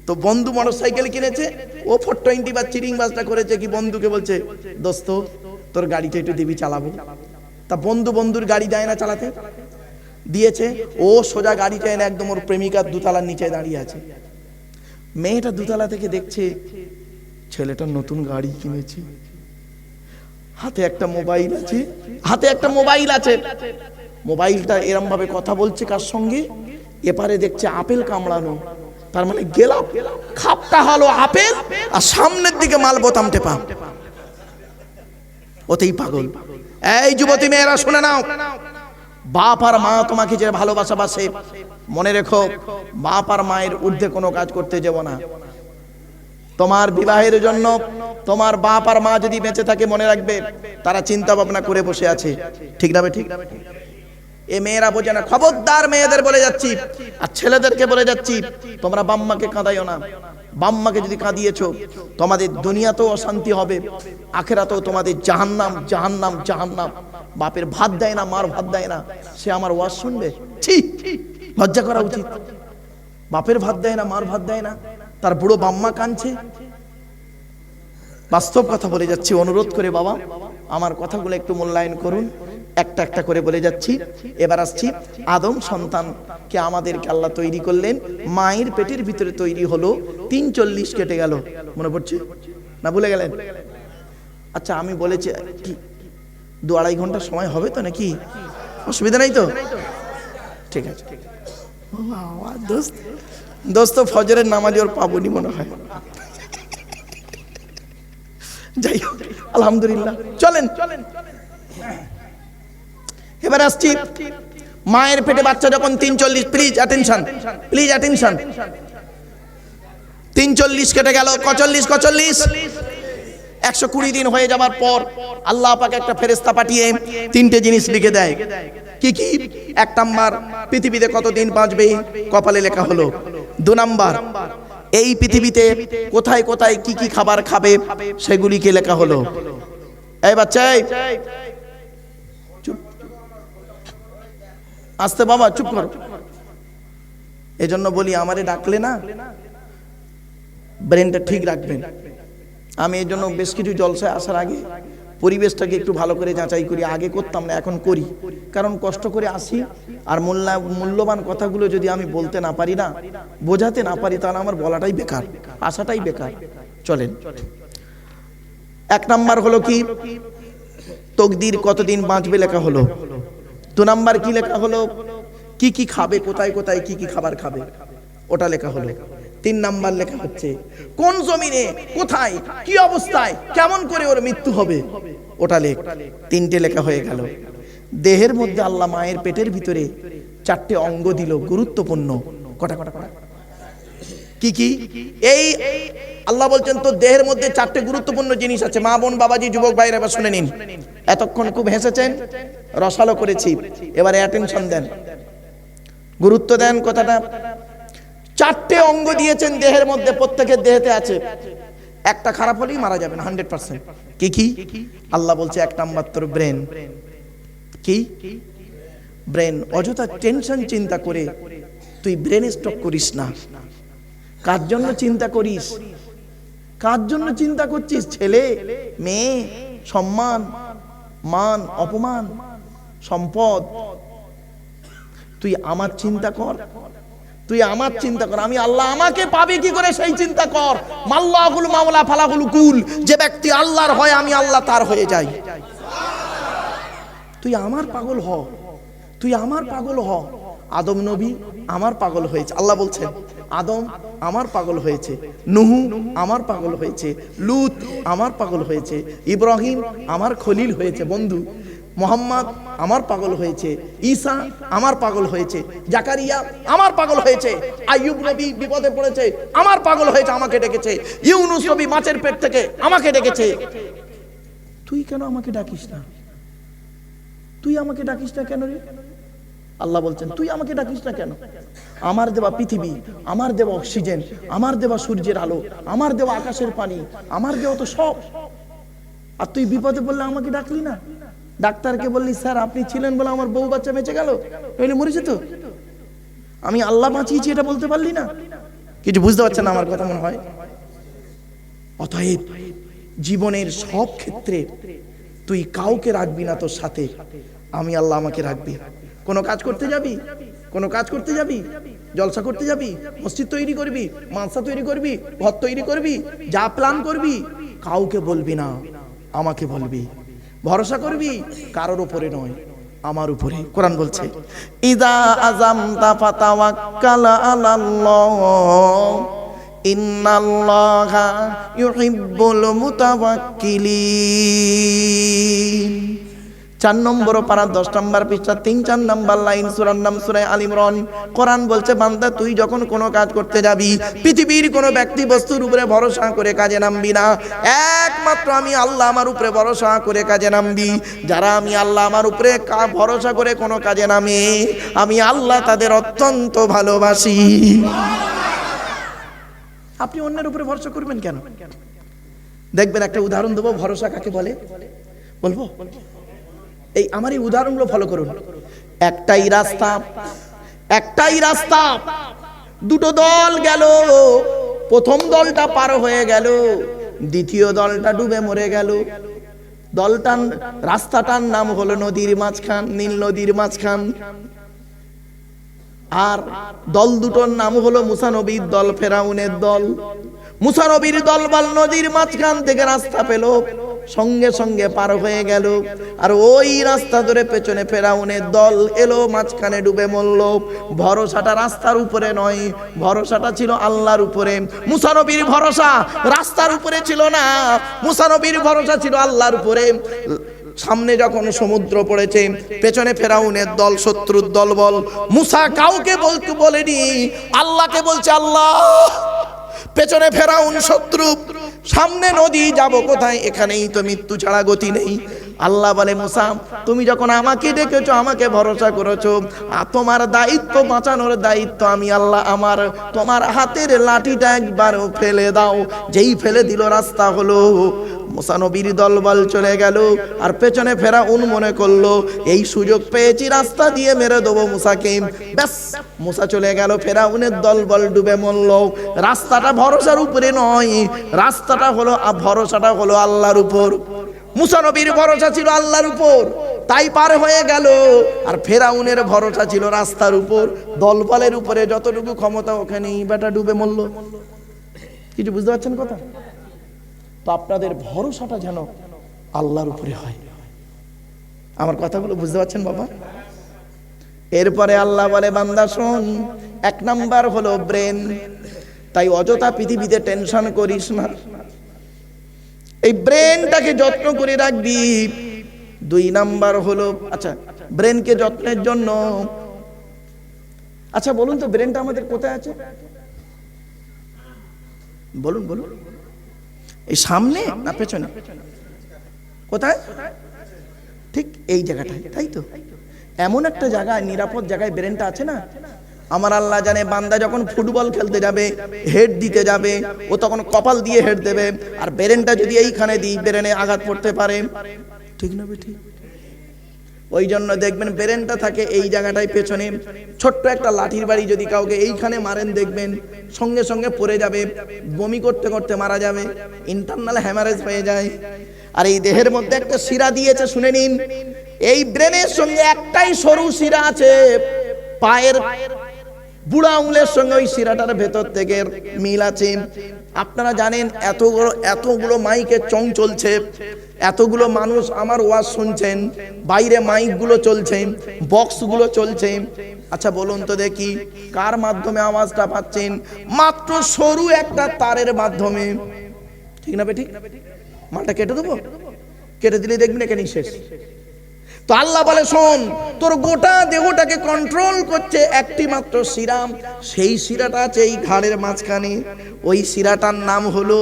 তো বন্ধু মোটরসাইকেল কিনেছে, ও 420 বা চিরিং বাসটা করেছে কি, বন্ধুকে বলছে দোস্ত তোর গাড়িটা একটু দিবি চালাবো। তা বন্ধুর গাড়ি দেয় না চালাতে। দিয়েছে, ও সোজা গাড়িটা এনে একদম ওর প্রেমিকার দোতলার নিচে দাঁড়িয়ে আছে। মেয়েটা দোতলা থেকে দেখছে ছেলেটা নতুন গাড়ি কিনেছে, হাতে একটা মোবাইল আছে, মোবাইলটা এরম ভাবে কথা বলছে কার সঙ্গে, এপারে দেখছে আপেল কামড়ানো, তার মানে গেলাম খাপটা হলো আপেল আর সামনের দিকে মাল বোতাম টেপা, ওতেই পাগল। এই যুবতী মেয়েরা শুনে নাও, বাপ আর মা তোমাকে যে ভালোবাসা বাসে, মনে রেখো বাপ আর মায়ের ঊর্ধ্বে কোনো কাজ করতে যাব না। তোমার বিবাহের জন্য তোমার বাপ আর মা যদি বেঁচে থাকে, মনে রাখবে তারা চিন্তা ভাবনা করে বসে আছে, ঠিক না? ঠিক। এ মেয়েরা বোঝে না। খবরদার মেয়েদের বলে যাচ্ছি আর ছেলেদেরকে বলে যাচ্ছি, তোমরা বাম্মাকে কাঁদাইও না। বাম্মাকে যদি কাঁদিয়েছো, তোমাদের দুনিয়াতেও অশান্তি হবে, আখেরাতেও তোমাদের জাহান্নাম জাহান্নাম জাহান্নাম। বাপের ভাত দেয় না, মার ভাত দেয় না, সে আমার ওয়াজ শুনবে? ঠিক, লজ্জা করা উচিত। বাপের ভাত দেয় না, মার ভাত দেয় না, তার বুড়ো বাম্মা কাঁদছে। বাস্তব কথা বলে যাচ্ছি, অনুরোধ করে বাবা আমার কথাগুলো একটু মূল্যায়ন করুন। একটা একটা করে বলে যাচ্ছি। এবার আসছি, আদম সন্তানকে আমাদেরকে আল্লাহ তৈরি করলেন, মায়ের পেটের ভিতরে তৈরি হলো 340 কেটে গেল, মনে পড়ছে না? ভুলে গেলেন? আচ্ছা আমি বলেছি কি 2-2.5 ঘন্টা সময় হবে তো নাকি? অসুবিধা নাই তো? ঠিক আছে। দোস্ত ফজরের নামাজ ওর পাবনি মনে হয়। যাই হোক, আলহামদুলিল্লাহ, চলেন। এবার আসছি, মায়ের পেটে বাচ্চা যখন 340, প্লিজ অ্যাটেনশন, 340 কেটে গেল। 40 120 দিন হয়ে যাবার পর আল্লাহ পাক একটা ফেরেশতা পাঠিয়ে 3টে জিনিস লিখে দেয়। কি কি? 1 নাম্বার, পৃথিবীতে কতদিন বাঁচবে কপালে লেখা হলো। 2 নাম্বার, এই পৃথিবীতে কোথায় কোথায় কি কি খাবার খাবে সেগুলিকে লেখা হলো। এই বাচ্চা, চুপ, আস্তে বাবা, চুপ করো। এজন্য বলি, আমারে ডাকলে না ব্রেনটা ঠিক রাখবেন। আমি এই জন্য বেশ কিছু জলসায় আসার আগে পরিবেশটাকে একটু ভালো করে যাচাই করি। আগে করতাম না, এখন করি, কারণ কষ্ট করে আসি আর মূল্যবান কথাগুলো যদি আমি বলতে না পারি, না বোঝাতে না পারি, তাহলে আমার বলাটাই বেকার, আসাটাই বেকার। চলেন, 1 নাম্বার হলো কি? তকদির কতদিন বাঁচবে লেখা হলো। 2 নাম্বার কি লেখা হলো? কি কি খাবে, কোথায় কোথায় কি কি খাবার খাবে, ওটা লেখা হলো। 3 নাম্বার লেখা হচ্ছে কোন জমিনে, কোথায়, কি অবস্থায়, কেমন করে ওর মৃত্যু হবে, ওটা লেখ। 3টে লেখা হয়ে গেল। দেহের মধ্যে আল্লাহ মায়ের পেটের ভিতরে 4টে অঙ্গ দিল, গুরুত্বপূর্ণ। কটা? কি কি? এই আল্লাহ বলছেন তো দেহের মধ্যে 4টে গুরুত্বপূর্ণ জিনিস আছে। মা, বোন, বাবাজি, যুবক ভাইরা, এবার শুনে নিন। এতক্ষণ খুব হেসেছেন, রসালো করেছি, এবারে অ্যাটেনশন দেন, গুরুত্ব দেন কথাটা। 4টে অঙ্গ দিয়েছেন দেহের মধ্যে, প্রত্যেকের দেহেতে আছে। একটা খারাপ হলেই মারা যাবেন 100%। কি কি? আল্লাহ বলছে 1 নাম্বার তোর ব্রেন। কি? ব্রেন। অযথা টেনশন চিন্তা করে তুই ব্রেন স্ট্রোক করিস না। কার জন্য চিন্তা করিস? কার জন্য চিন্তা করছিস? ছেলে, মেয়ে, সম্মান, মান, অপমান, সম্পদ? তুই আমার চিন্তা কর, তুই আমার চিন্তা কর। আমি আল্লাহ আমাকে পাবে কি করে সেই চিন্তা কর। মাল্লাহুল মাওলা ফালাহুল কুল। যে ব্যক্তি আল্লাহর হয়, আমি আল্লাহ তার হয়ে যাই। তুই আমার পাগল হ, তুই আমার পাগল হ। আদম নবী আমার পাগল হয়েছে, আল্লাহ বলছেন আদম আমার পাগল হয়েছে, নুহু আমার পাগল হয়েছে, লূত আমার পাগল হয়েছে, ইব্রাহিম আমার খলিল হয়েছে, বন্ধু। মোহাম্মদ আমার পাগল হয়েছে, ঈসা আমার পাগল হয়েছে, জাকারিয়া আমার পাগল হয়েছে, আইয়ুব নবী বিপদে পড়েছে আমার পাগল হয়েছে, আমাকে ডেকেছে। ইউনুস নবী মাছের পেট থেকে আমাকে ডেকেছে। তুই কেন আমাকে ডাকিস না? তুই আমাকে ডাকিস না কেন রে? আল্লাহ বলছেন তুই আমাকে ডাকিস না কেন? আমার দেওয়া পৃথিবী, আমার দেওয়া অক্সিজেন, আমার দেওয়া সূর্যের আলো, আমার দেওয়া আকাশের পানি, আমার দেওয়া তো সব। আর তুই বিপদে পড়লে আমাকে ডাকলি না। ডাক্তারকে বললি স্যার আপনি ছিলেন বলে আমার বউ বাচ্চা বেঁচে গেল, নইলে মরেছে তো। আমি আল্লাহ বাঁচিয়েছি এটা বলতে পারলি না? কিছু বুঝতে পারছেন না আমার কথা মনে হয়। অতএব জীবনের সব ক্ষেত্রে তুই কাউকে রাখবি না তোর সাথে, আমি আল্লাহ আমাকে রাখবি। কোনো কাজ করতে যাবি, কোনো কাজ করতে যাবি, জলসা করতে যাবি, মসজিদ তৈরি করবি, মাদ্রাসা তৈরি করবি, ঘর তৈরি করবি, যা প্ল্যান করবি কাউকে বলবি না, আমাকে বলবি। ভরসা করবি কারোর উপরে নয়, আমার উপরে। কোরআন বলছে ইদা আযামতা ফাতাওয়াক্কাল আলাল্লাহ ইন্নাল্লাহা ইউহিব্বুল মুতাওয়াক্কিলিন। 4 নম্বর পারা 10 নম্বর পৃষ্ঠা 3-4 নম্বর লাইন, সূরার নাম সূরা আল ইমরান। কোরআন বলছে বান্দা তুই যখন কোনো কাজ করতে যাবি, পৃথিবীর কোনো ব্যক্তি বস্তুর উপরে ভরসা করে কাজে নামবি না, একমাত্র আমি আল্লাহ আমার উপরে ভরসা করে কাজে নামবি। যারা আমি আল্লাহ আমার উপরে ভরসা করে কোনো কাজে নামে, আমি আল্লাহ তাদের অত্যন্ত ভালোবাসি। আপনি অন্যের উপরে ভরসা করবেন কেন? দেখবেন একটা উদাহরণ দেবো, ভরসা কাকে বলে বলবো। এই আমার এই উদাহরণগুলো ফলো করুন। একটাই রাস্তা, দুটো দল গেল। প্রথম দলটা পার হয়ে গেল, দ্বিতীয় দলটা ডুবে মরে গেল। রাস্তাটার নাম হলো নদীর মাঝখান, নীল নদীর মাঝখান। আর দল দুটোর নাম হলো মুসা নবীর দল, ফেরাউনের দল। মুসা নবীর দল বল নদীর মাঝখান থেকে রাস্তা পেল, সঙ্গে সঙ্গে পার হয়ে গেল। আর ওই রাস্তা ধরে পেছনে ফেরাউনের দল এলো, মাঝখানে ডুবে মরল। ভরসাটা রাস্তার উপরে নয়, ভরসাটা ছিল আল্লাহর উপরে। মুসা নবীর ভরসা রাস্তার উপরে ছিল না, মুসা নবীর ভরসা ছিল আল্লাহর উপরে। সামনে যখন সমুদ্র পড়েছে, পেছনে ফেরাউনের দল, শত্রুর দল বল। মুসা কাউকে বলেনি, আল্লাহকে বলছে আল্লাহ। পেছনে ফেরাউন শত্রু, সামনে নদী, যাব কোথায়? এখানেই তো মৃত্যু ছাড়া গতি নেই। আল্লাহ বলে মুসা তুমি যখন আমাকে ডেকেছো, আমাকে ভরসা করেছো, তোমার দায়িত্ব বাঁচানোর দায়িত্ব আমি আল্লাহ আমার। তোমার হাতের লাঠিটা একবার ফেলে দাও। যেই ফেলে দিল, রাস্তা হলো। মুসা নবীর দলবল চলে গেল, আর পেছনে ফেরাউন মনে করলো এই সুযোগ পেয়েছি, রাস্তা দিয়ে মেরে দেবো মুসাকে। ব্যাস, মুসা চলে গেল, ফেরাউনের দলবল ডুবে মরল। রাস্তাটা ভরসার উপরে নয়, ভরসাটা হলো আল্লাহর উপর। মুসা নবীর ভরসা ছিল আল্লাহর উপর, তাই পার হয়ে গেল। আর ফেরাউনের ভরসা ছিল রাস্তার উপর, দলবলের উপরে। যতটুকু ক্ষমতা ওখানেই বেটা ডুবে মরল। কিছু বুঝতে পারছেন কথা? তো আপনাদের ভরসাটা যেন আল্লাহর উপরে হয়। আমার কথাগুলো বুঝতে পারছেন বাবা? এরপরে আল্লাহ বলে বান্দা শোন, 1 নাম্বার হলো ব্রেন। তাই অযথা পৃথিবীতে টেনশন করিস না, এই ব্রেনটাকে যত্ন করে রাখবি। 2 নাম্বার হলো, আচ্ছা ব্রেনকে যত্নের জন্য, আচ্ছা বলুন তো ব্রেনটা আমাদের কোথায় আছে? বলুন বলুন, এই সামনে না পেছনে? কোথায়? ঠিক এই জায়গাটায়, তাই তো? এমন একটা জায়গায়, নিরাপদ জায়গায় ব্রেনটা আছে না। আমার আল্লাহ জানে বান্দা যখন ফুটবল খেলতে যাবে, হেড দিতে যাবে, ও তখন কপাল দিয়ে হেড দেবে। আর ব্রেনটা যদি এইখানে দিই, ব্রেনে আঘাত পড়তে পারে, ঠিক না? ঠিক। ওই জন্য দেখবেন ব্রেনটা থাকে এই জায়গাটায় পেছনে। ছোট্ট একটা লাঠির বাড়ি যদি কাউকে এইখানে মারেন, দেখবেন সঙ্গে সঙ্গে পড়ে যাবে, বমি করতে করতে মারা যাবে, ইন্টারনাল হ্যামারেজ হয়ে যায়। আর এই দেহের মধ্যে একটা শিরা দিয়েছে, শুনে নিন। এই ব্রেনের সঙ্গে একটাই সরু শিরা আছে, পায়ের বুড়া আঙুলের সঙ্গে ওই শিরাটার ভেতর থেকে মিল আছে। আপনারা জানেন এতগুলো মাইকে চং চলছে, এতগুলো মানুষ আমার ওয়াজ শুনছেন, বাইরে মাইকগুলো চলছে, বক্সগুলো চলছে। আচ্ছা বলুন তো দেখি, কার মাধ্যমে আওয়াজটা পাচ্ছেন? মাত্র সরু একটা তারের মাধ্যমে, ঠিক না বেঠিক? মালটা কেটে দেবো, কেটে দিলে দেখবেন এখানেই শেষ। তো আল্লাহ বলে শোন, তোর গোটা দেহটাকে কন্ট্রোল করছে একটি মাত্র শিরা। সেই শিরাটা আছে এই ঘাড়ের মাঝখানে। ওই শিরাটার নাম হলো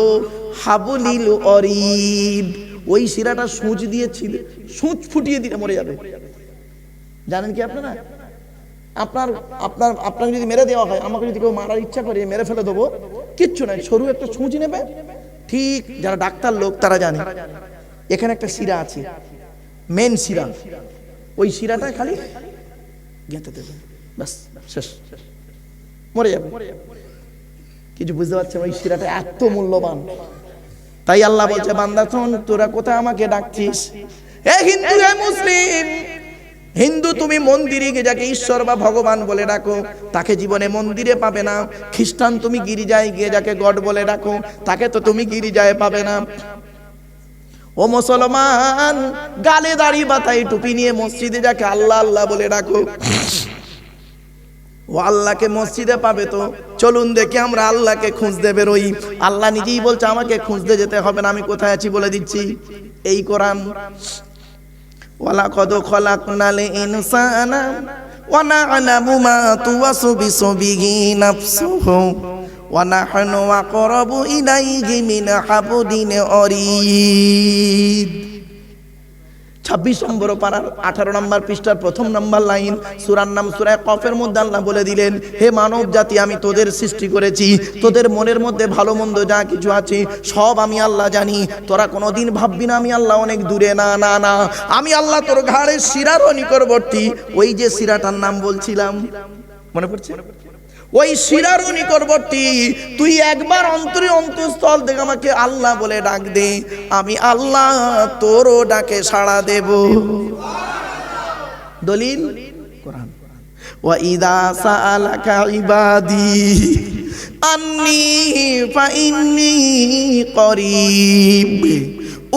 হাবলিল ওয়ারিদ। ওই শিরাটা সূচ দিয়ে সূচ ফুটিয়ে দিলে মরে যাবে। জানেন কি আপনারা? আপনাকে যদি মেরে দেওয়া হয়, আমাকে যদি কেউ মারার ইচ্ছা করে মেরে ফেলে দেবো, কিচ্ছু নাই, সরু একটা সূচ নেবে। ঠিক যারা ডাক্তার লোক তারা জানে এখানে একটা শিরা আছে, মেন শিরা। ওই শিরাটা খালি গেঁথে দেবে, ব্যাস শেষ, মরে যাবে। কিছু বুঝতে পারছেন? ওই শিরাটা এত মূল্যবান। তাই আল্লাহ বলছে বান্দা শোন, তোরা কোথায় আমাকে ডাকছিস? হে হিন্দু, হে মুসলিম, হিন্দু তুমি মন্দিরে গিয়ে যাকে ঈশ্বর বা ভগবান বলে ডাকো তাকে জীবনে মন্দিরে পাবে না। খ্রিস্টান তুমি গির্জায় গিয়ে যাকে গড বলে ডাকো তাকে তো তুমি গির্জায় পাবে না। ও মুসলমান, গালে দাড়ি বাতাই টুপি নিয়ে মসজিদে যাকে আল্লাহ আল্লাহ বলে ডাকো ও আল্লাহকে মসজিদে পাবে তো। চলুন দেখি আমরা আল্লাহকে খুঁজতে বেরোই। আল্লাহ নিজেই বলছে আমাকে খুঁজতে যেতে হবে না, আমি কোথায় আছি বলে দিচ্ছি। এই কোরআন, ওয়ালাকাদ খলাকনাল ইনসানা ওয়া না'লামু মা তুওয়াসবিসু বিহি নাফসুহু ওয়া নাহনু আকরাবু ইলাইহি মিন হাবলিন ওয়ারিদ। 26 নম্বর পারার 18 নম্বর পৃষ্ঠার প্রথম নম্বর লাইন, সূরার নাম সূরা কফের মধ্যে আল্লাহ বলে দিলেন, হে মানব জাতি, আমি তোদের সৃষ্টি করেছি, তোদের মনের মধ্যে ভালো মন্দ যা কিছু আছে সব আমি আল্লাহ জানি। তোরা কোনোদিন ভাববি না আমি আল্লাহ অনেক দূরে, না না না, আমি আল্লাহ তোর ঘাড়ের শিরারও নিকটবর্তী। ওই যে শিরাটার নাম বলছিলাম, মনে পড়ছে? ওই শিরারও নিকটবর্তী। তুই একবার অন্তরে অন্তঃস্থল থেকে আমাকে আল্লাহ বলে ডাক দে, আমি আল্লাহ তোরও ডাকে সাড়া দেব। দলিল কোরআন, ওয়া ইদা সাআলাকা ইবাদি আন্নী ফাইন্নী করিব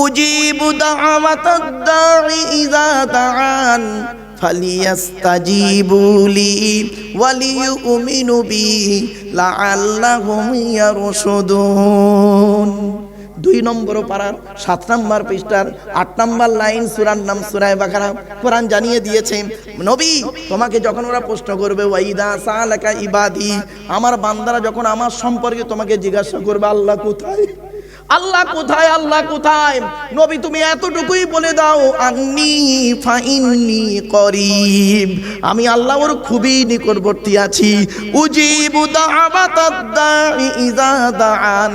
উজিবু দাওয়াতাদ দাঈ ইযা দাআন ফালিয়াস্তাজিবুলি ওয়ালিয়ুমিনু বি লাআল্লাহুম ইয়ারশুদুন। 2 নম্বর পারার 7 নম্বর পৃষ্ঠার 8 নম্বর লাইন, সূরার নাম সূরা বাকারা। কোরআন জানিয়ে দিয়েছে, নবী তোমাকে যখন ওরা প্রশ্ন করবে, ওয়াইদা সালাকা ইবাদি, আমার বান্দারা যখন আমার সম্পর্কে তোমাকে জিজ্ঞাসা করবে আল্লাহ কোথায়, আল্লাহ কোথায়, আল্লাহ কোথায়, নবী তুমি এতটুকুই বলে দাও, আন্নী ফাইন্নী করিব, আমি আল্লাহ ওর খুবই নিকটবর্তী আছি। উজিবু দাওয়াতাদ দাঈ ইযা দাআন,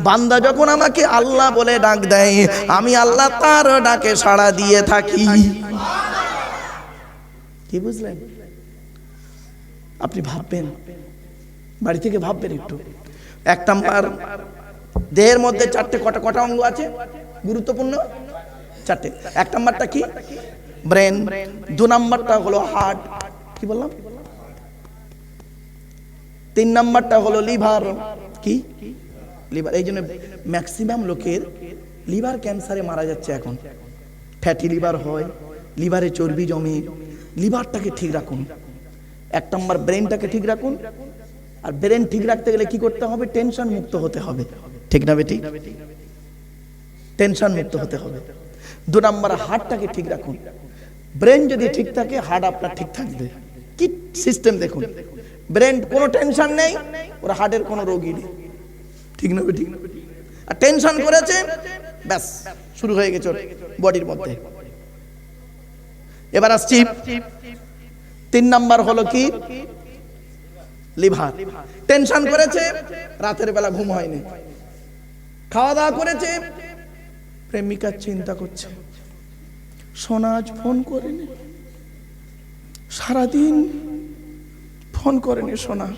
বান্দা যখন আমাকে আল্লাহ বলে ডাক দেয় আমি আল্লাহ তার ডাকে সাড়া দিয়ে থাকি। কি বুঝলেন? আপনি ভাববেন, বাড়ি থেকে ভাববেন একটু। 1 নাম্বার, দেহের মধ্যে 4টে কটা অঙ্গ আছে গুরুত্বপূর্ণ? 4টে। 1 নাম্বারটা কি? ব্রেন। 2 নাম্বারটা হলো হার্ট, কি বললাম? 3 নাম্বারটা হলো লিভার, কি? লিভার। এই জন্য ম্যাক্সিমাম লোকের লিভার ক্যান্সারে মারা যাচ্ছে এখন। ফ্যাটি লিভার হয়, লিভারে চর্বি জমে। লিভারটাকে ঠিক রাখুন। 1 নাম্বার ব্রেনটাকে ঠিক রাখুন। আর ব্রেন ঠিক রাখতে গেলে কি করতে হবে? টেনশন মুক্ত হতে হবে, ঠিক না বেটি? টেনশন মুক্ত হতে হবে। 2 নাম্বার হার্টটাকে ঠিক রাখুন। ব্রেন যদি ঠিক থাকে হার্ট আপনার ঠিক থাকবে। কি সিস্টেম দেখুন, ব্রেন কোনো টেনশন নেই, ওর হার্টের কোনো রোগী নেই, ঠিক না বেটি? আর টেনশন করেছে ব্যাস শুরু হয়ে গেছে বডির মধ্যে। এবার আসছি 3 নাম্বার হলো কি? লিভার। টেনশন করেছে, রাতের বেলা ঘুম হয়নি, খাওয়া দাওয়া করেছে, প্রেমিকার চিন্তা করছে, সোনা আজ ফোন করেনি, সারাদিন ফোন করেনি সোনা,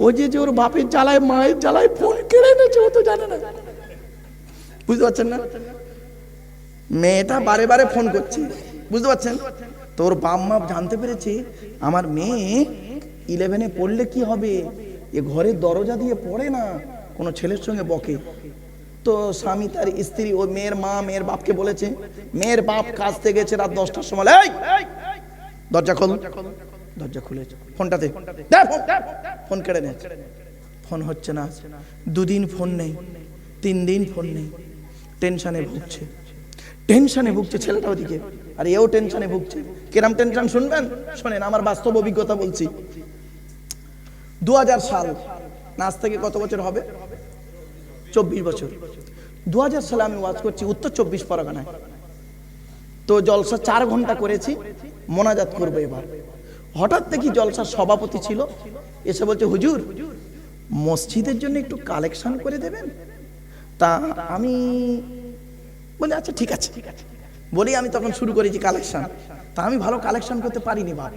ও যে ওর বাপের জ্বালায় মায়ের জ্বালায় ফোন কেড়ে এনেছে ও তো জানে না। বুঝতে পারছেন না? মেয়েটা বারে বারে ফোন করছে, বুঝতে পারছেন? তোর বাপ মা জানতে পেরেছে আমার মেয়ে 11-এ পড়লে কি হবে, এ ঘরের দরজা দিয়ে পড়ে না, কোনো ছেলের সঙ্গে বকে। তো স্বামী তার স্ত্রী ও মেয়ের মা মেয়ের বাপকে বলেছে, মেয়ের বাপ কাজ থেকে গেছে রাত 10টার সময়, এই দরজা খোল। দরজা খুলেছে, ফোনটাতে ফোন কেড়ে নিয়েছে। ফোন হচ্ছে না, 2 দিন ফোন নেই, 3 দিন ফোন নেই। টেনশনে ভুগছে, টেনশনে ভুগছে ছেলেটা ওদিকে, আর এও টেনশনে ভুগছে। কিরম টেনশন শুনবেন? শোনেন, আমার বাস্তব অভিজ্ঞতা বলছি। 2000 সাল, আজ থেকে কত বছর হবে? 24 বছর। 2000 সালে আমি ওয়াজ করছি উত্তর 24 পরগনায়। তো জলসা 4 ঘন্টা করেছি, মোনাজাত করবো এবার। হঠাৎ দেখি জলসার সভাপতি ছিল, এসে বলছে, হুজুর মসজিদের জন্য একটু কালেকশন করে দেবেন। তা আমি বলি আচ্ছা ঠিক আছে বলি, আমি তখন শুরু করেছি কালেকশন। তা আমি ভালো কালেকশন করতে পারিনি বাপ,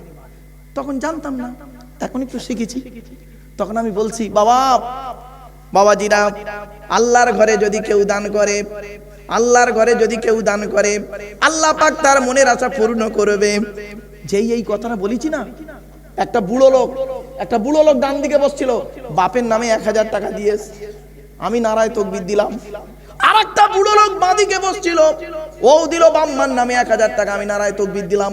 তখন জানতাম না, এখন একটু শিখেছি। তখন আমি বলছি, বাবা বাবাজিরা, আল্লাহর ঘরে যদি কেউ দান করে, আল্লাহর ঘরে যদি কেউ দান করে, আল্লাহ পাক তার মনের আশা পূর্ণ করবে। যেই এই কথাটা বলেছি না, একটা বুড়ো লোক ডান দিকে বসছিল, বাপের নামে 1000 টাকা দিয়ে আমি নারায় তাকবীর দিলাম। আর একটা বুড়ো লোক বাঁদিকে বসছিল, ও দিল বাম্মার নামে 1000 টাকা, আমি নারায় তাকবীর দিলাম।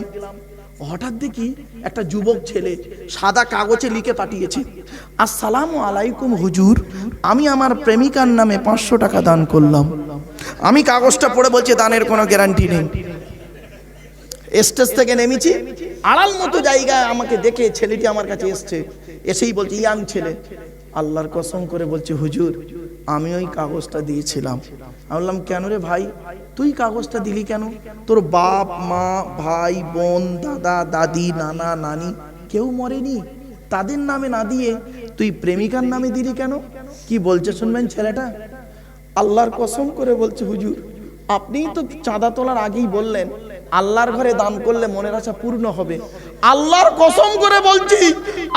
হঠাৎ দেখি একটা যুবক ছেলে সাদা কাগজে লিখে পাঠিয়েছে, আসসালামু আলাইকুম হুজুর, আমি আমার প্রেমিকার নামে 500 টাকা দান করলাম। আমি কাগজটা পড়ে বলছি দানের কোনো গ্যারান্টি নেই। স্টেজ থেকে নেমেছি, আড়াল মতো জায়গায় আমাকে দেখে ছেলেটি আমার কাছে এসছে, এসেই বলছে ইয়াং ছেলে, আল্লাহর কসম করে বলছে হুজুর আমি ওই কাগজটা দিয়েছিলাম। আমি বললাম কেন রে ভাই, তুই কাগজটা দিলি কেন? তোর বাপ মা ভাই বোন দাদা দাদি নানা নানি কেউ মরেনি, তাদের নামে না দিয়ে তুই প্রেমিকার নামে দিলি কেন? কি বলছে শুনবেন ছেলেটা, আল্লাহর কসম করে বলছে হুজুর আপনিই তো চাঁদা তোলার আগেই বললেন আল্লাহর ঘরে দান করলে মনের আশা পূর্ণ হবে। আল্লাহর কসম করে বলছি,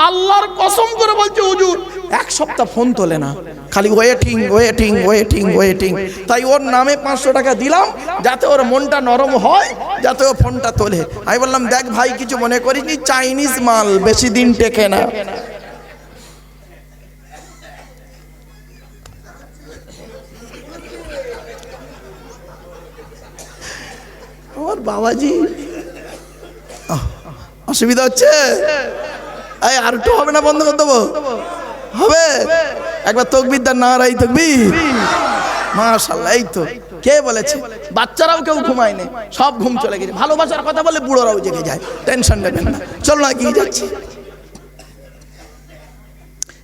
আল্লাহর কসম করে বলছি হুজুর 1 সপ্তাহ ফোন তোলে না, খালি ওয়েটিং ওয়েটিং ওয়েটিং ওয়েটিং। তাই ওর নামে 500 টাকা দিলাম যাতে ওর মনটা নরম হয়, যাতে ও ফোনটা তোলে। আমি বললাম দেখ ভাই কিছু মনে করিনি, চাইনিজ মাল বেশি দিন টেকে না। আমার বাবাজি অসুবিধা হচ্ছে, এই আর একটু হবে না, বন্ধ করে দেবো? হবে একবার তাকবীর দেন, নারায়ে তাকবীর, মাশাআল্লাহ। এই তো কে বলেছে, বাচ্চারাও কেউ ঘুমায় না, সব ঘুম চলে গেছে। ভালোবাসার কথা বলে বুড়োরাও জেগে যায়, টেনশন নেবেন না, চলো না এগিয়ে যাচ্ছি।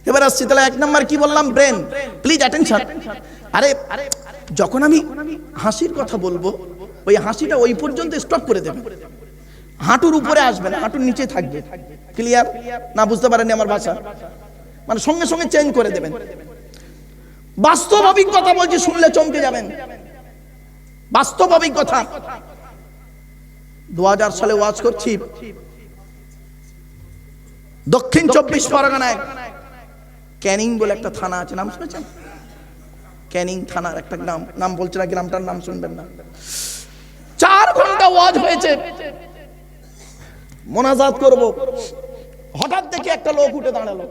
এবার আসছি তাহলে 1 নাম্বার কি বললাম, ব্রেন। Please attention. আরে যখন আমি হাসির কথা বলবো, ওই হাসিটা ওই পর্যন্ত স্টপ করে দেবে, হাঁটুর উপরে আসবে না, হাঁটুর নিচে থাকবে। ক্লিয়ার না? বুঝতে পারেননি আমার ভাষা? মানে সঙ্গে সঙ্গে চেঞ্জ করে দেবেন। বাস্তবিক কথা বলছি, শুনলে চমকে যাবেন। বাস্তবিক কথা। 2000 সালে ওয়াজ করছি, দক্ষিণ 24 পরগনায় ক্যানিং বলে একটা থানা আছে, নাম শুনেছেন? ক্যানিং থানার একটা নাম বলছে না, গ্রামটার নাম শুনবেন না। 4 ঘন্টা ওয়াজ হয়েছে, মোনাজাত করব। হঠাৎ দেখি একটা লোক উঠে দাঁড়ালো,